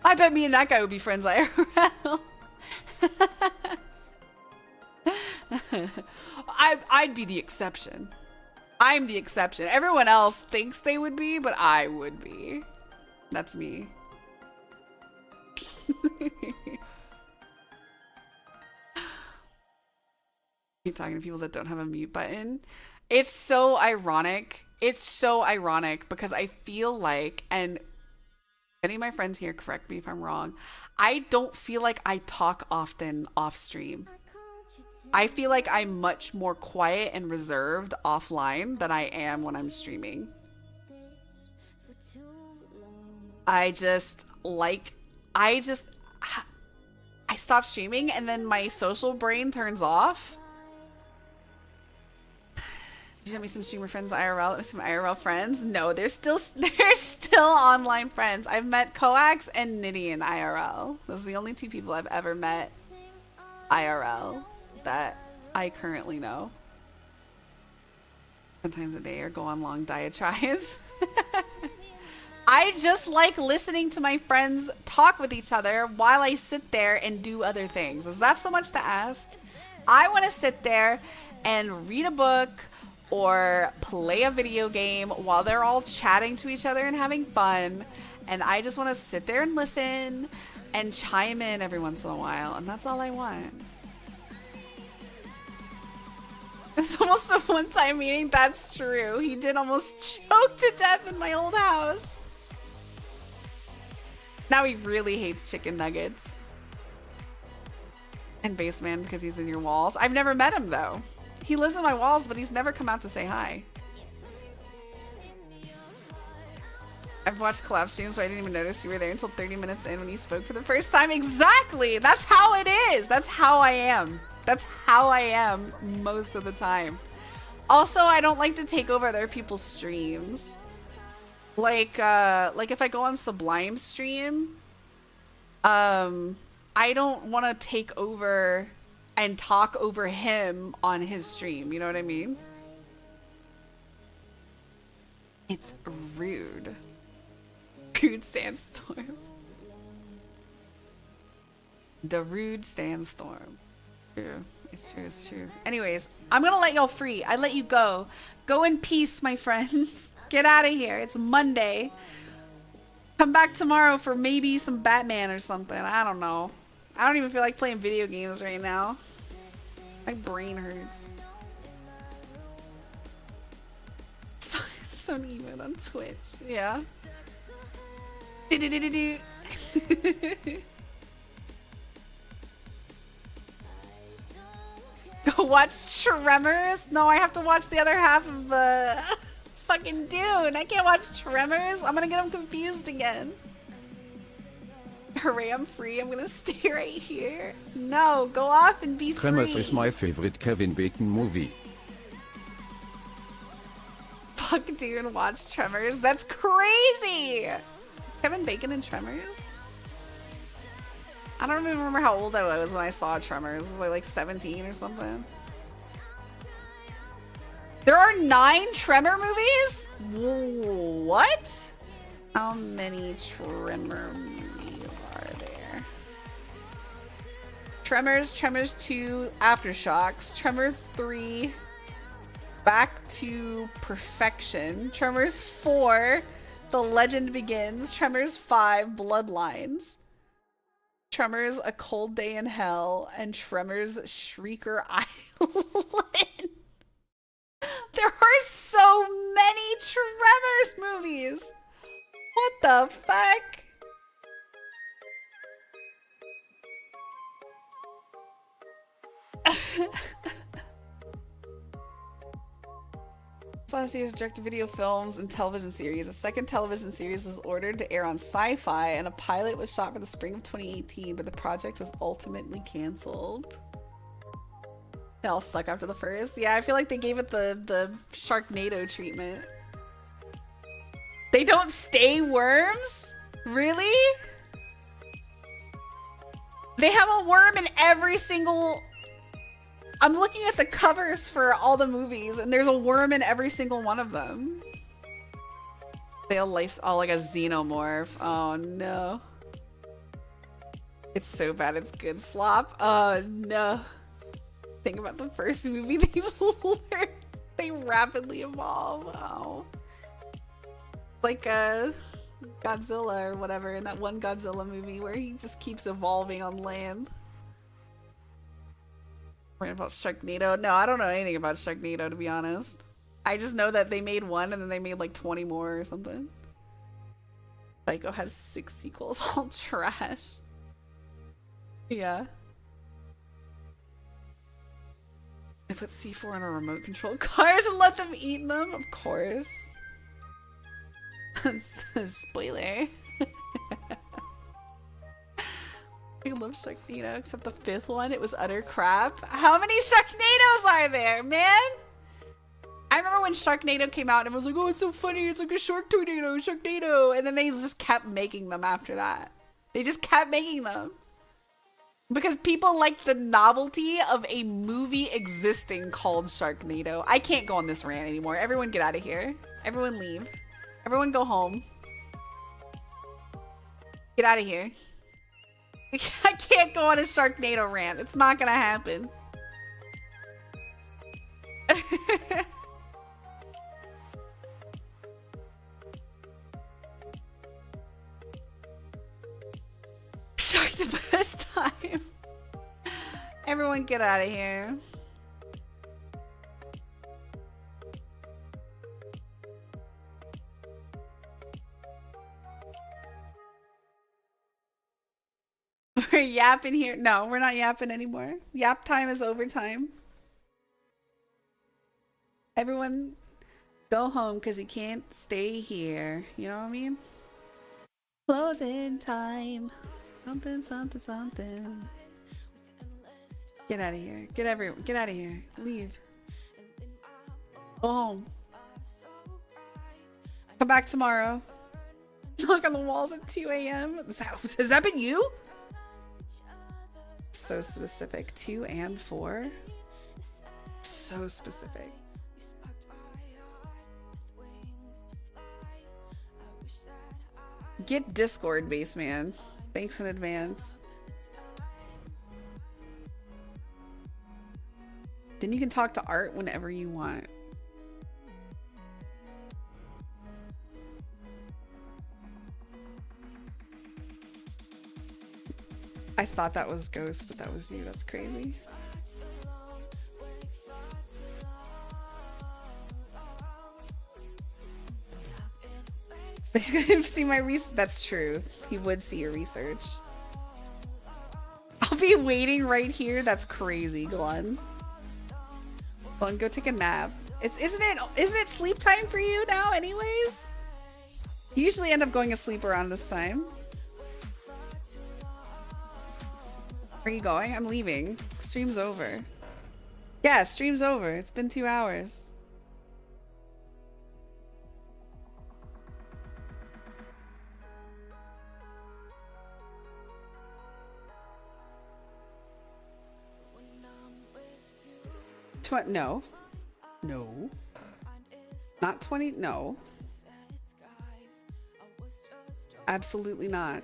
I bet me and that guy would be friends IRL. I'd be the exception. I'm the exception. Everyone else thinks they would be, but I would be. That's me. Keep talking to people that don't have a mute button. It's so ironic. It's so ironic because I feel like, and Any of my friends here, correct me if I'm wrong. I don't feel like I talk often off stream. I feel like I'm much more quiet and reserved offline than I am when I'm streaming. I stop streaming and then my social brain turns off. Did you send me some streamer friends IRL? Some IRL friends? No, they're still online friends. I've met Coax and Nitty in IRL. Those are the only two people I've ever met IRL that I currently know. Sometimes a day or go on long diatribes. I just like listening to my friends talk with each other while I sit there and do other things. Is that so much to ask? I want to sit there and read a book or play a video game while they're all chatting to each other and having fun. And I just want to sit there and listen and chime in every once in a while. And that's all I want. It's almost a one-time meeting. That's true. He did almost choke to death in my old house. Now he really hates chicken nuggets. And Baseman because he's in your walls. I've never met him though. He lives in my walls, but he's never come out to say hi. I've watched collab streams, so I didn't even notice you were there until 30 minutes in when you spoke for the first time. Exactly! That's how it is! That's how I am. That's how I am most of the time. Also, I don't like to take over other people's streams. Like if I go on Sublime stream, I don't want to take over and talk over him on his stream. You know what I mean? It's rude. Rude sandstorm. The rude sandstorm. True. It's true. It's true. Anyways, I'm gonna let y'all free. I let you go. Go in peace, my friends. Get out of here. It's Monday. Come back tomorrow for maybe some Batman or something. I don't know. I don't even feel like playing video games right now. My brain hurts. So even on Twitch. Yeah. Do-do-do-do-do. Go watch Tremors? No, I have to watch the other half of fucking Dune. I can't watch Tremors. I'm gonna get them confused again. Hooray, I'm free. I'm gonna stay right here. No, go off and be free.
Tremors is my favorite Kevin Bacon movie.
Fuck Dune, watch Tremors. That's crazy! Is Kevin Bacon in Tremors? I don't even remember how old I was when I saw Tremors. Was I like 17 or something? There are 9 Tremor movies? What? How many Tremor movies are there? Tremors, Tremors 2, Aftershocks, Tremors 3, Back to Perfection, Tremors 4, The Legend Begins, Tremors 5, Bloodlines, Tremors A Cold Day in Hell, and Tremors Shrieker Island. There are so many Tremors movies. What the fuck? Series direct-to-video films and television series. A second television series was ordered to air on Sci-Fi, and a pilot was shot for the spring of 2018, but the project was ultimately canceled. They all suck after the first. Yeah, I feel like they gave it the Sharknado treatment. They don't stay worms? Really? They have a worm in every single... I'm looking at the covers for all the movies, and there's a worm in every single one of them. They all like a xenomorph. Oh no. It's so bad it's good slop. Oh no. Think about the first movie, they rapidly evolve. Oh. Like Godzilla or whatever, in that one Godzilla movie where he just keeps evolving on land. Right about Sharknado? No, I don't know anything about Sharknado, to be honest. I just know that they made one and then they made like 20 more or something. Psycho has 6 sequels, all trash. Yeah. I put C4 in a remote control cars and let them eat them? Of course. Spoiler. I love Sharknado, except the 5th one, it was utter crap. How many Sharknadoes are there, man? I remember when Sharknado came out and everyone was like, oh, it's so funny, it's like a shark tornado, Sharknado. And then they just kept making them after that. They just kept making them. Because people like the novelty of a movie existing called Sharknado. I can't go on this rant anymore. Everyone get out of here. Everyone leave. Everyone go home. Get out of here. I can't go on a Sharknado rant. It's not gonna happen. Shark the best time. Everyone get out of here. We're yapping here. No, we're not yapping anymore. Yap time is overtime. Everyone go home because you can't stay here. You know what I mean? Closing time. Something, something, something. Get out of here. Get out of here. Leave. Go home. Come back tomorrow. Knock on the walls at 2 a.m. Has that been you? So specific. 2 and 4. So specific. Get Discord, base man. Thanks in advance. Then you can talk to Art whenever you want. I thought that was Ghost, but that was you. That's crazy. He's gonna see my research. That's true. He would see your research. I'll be waiting right here. That's crazy, Glenn. Glenn, go take a nap. Isn't it sleep time for you now anyways? You usually end up going to sleep around this time. Where are you going? I'm leaving. Stream's over. Yeah, stream's over. It's been 2 hours. No. No. Not 20. No. Absolutely not.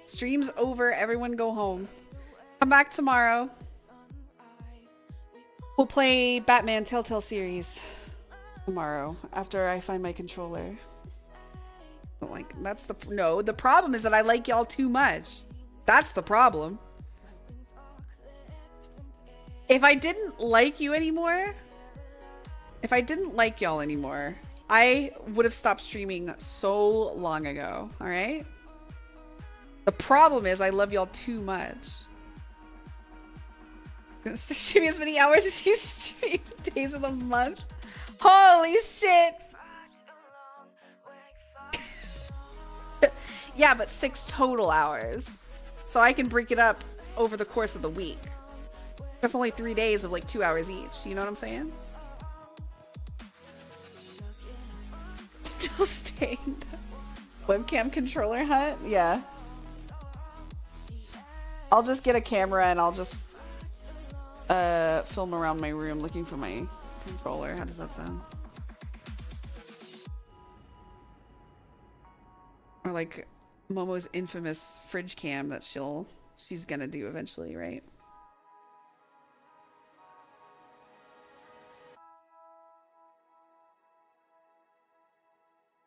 Stream's over. Everyone go home. Come back tomorrow. We'll play Batman Telltale series tomorrow after I find my controller. But like, that's the problem is that I like y'all too much. That's the problem. If I didn't like you anymore, if I didn't like y'all anymore, I would have stopped streaming so long ago, all right? The problem is I love y'all too much. Stream as many hours as you stream days of the month. Holy shit. Yeah, but 6 total hours. So I can break it up over the course of the week. That's only 3 days of like 2 hours each. You know what I'm saying? Still staying. Webcam controller hunt? Yeah. I'll just get a camera and I'll just film around my room looking for my controller. How does that sound? Or like Momo's infamous fridge cam that she's gonna do eventually, right?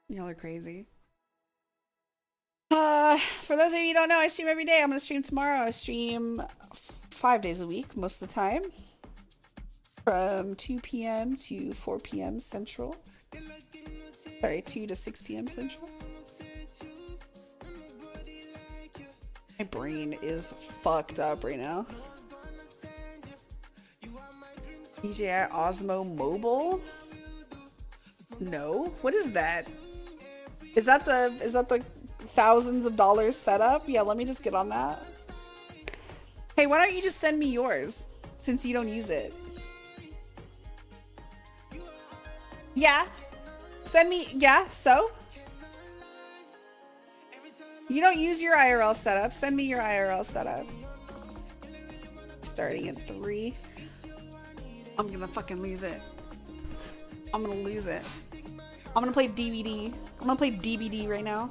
Y'all are crazy. For those of you who don't know, I stream every day. I'm gonna stream tomorrow. I stream 5 days a week most of the time, from 2 p.m. to 4 p.m. Central. Sorry, 2 to 6 p.m. Central. My brain is fucked up right now. DJI Osmo Mobile? No. What is that? Is that the thousands of dollars setup? Yeah, let me just get on that. Hey, why don't you just send me yours since you don't use it? Yeah. Send me, yeah, so? You don't use your IRL setup. Send me your IRL setup. Starting at 3. I'm gonna fucking lose it. I'm gonna lose it. I'm gonna play DVD. I'm gonna play DBD right now.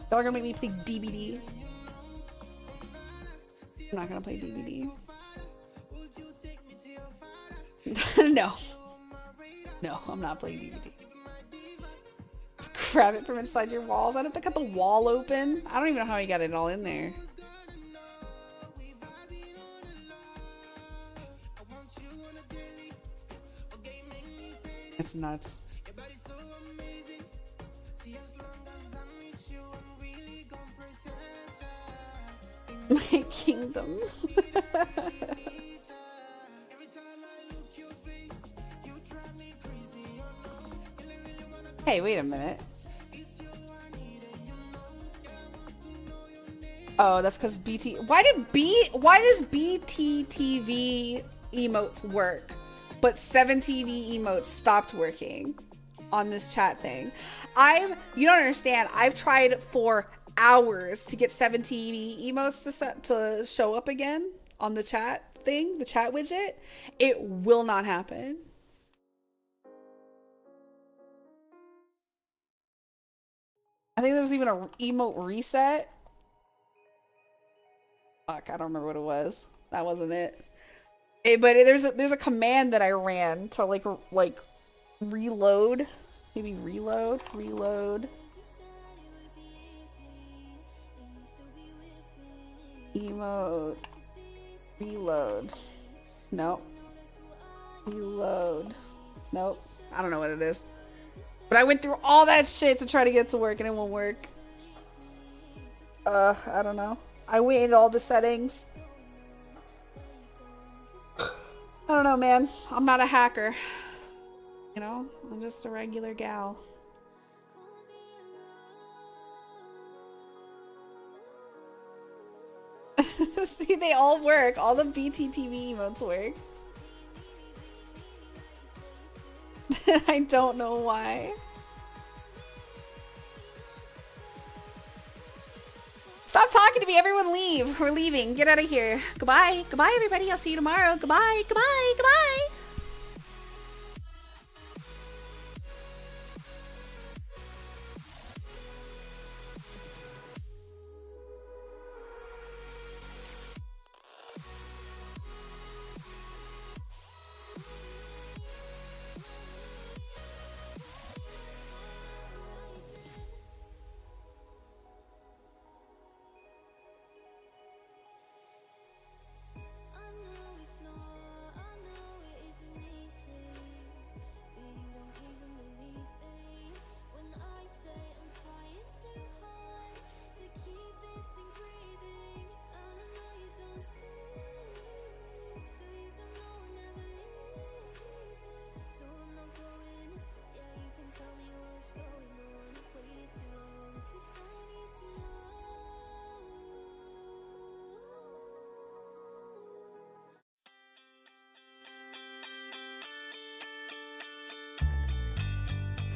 Y'all are gonna make me play DBD. I'm not gonna play DVD. No. No, I'm not playing DVD. Just grab it from inside your walls. I'd have to cut the wall open. I don't even know how he got it all in there. It's nuts. My kingdom. Hey, wait a minute. Oh, that's because BT. Why does BTTV emotes work, but 7TV emotes stopped working on this chat thing? You don't understand. I've tried for hours to get 7TV emotes to show up again on the chat thing, the chat widget. It will not happen. I think there was even an emote reset. Fuck, I don't remember what it was. That wasn't it. There's a command that I ran to like reload. Maybe reload. Emote. Reload. Nope. Reload. Nope. I don't know what it is. But I went through all that shit to try to get it to work and it won't work. I don't know. I waited all the settings. I don't know, man. I'm not a hacker. You know? I'm just a regular gal. See, they all work. All the BTTV emotes work. I don't know why. Stop talking to me. Everyone leave. We're leaving. Get out of here. Goodbye. Goodbye, everybody. I'll see you tomorrow. Goodbye. Goodbye. Goodbye.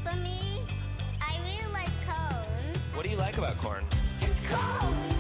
For me, I really like cone.
What do you like about corn?
It's cone!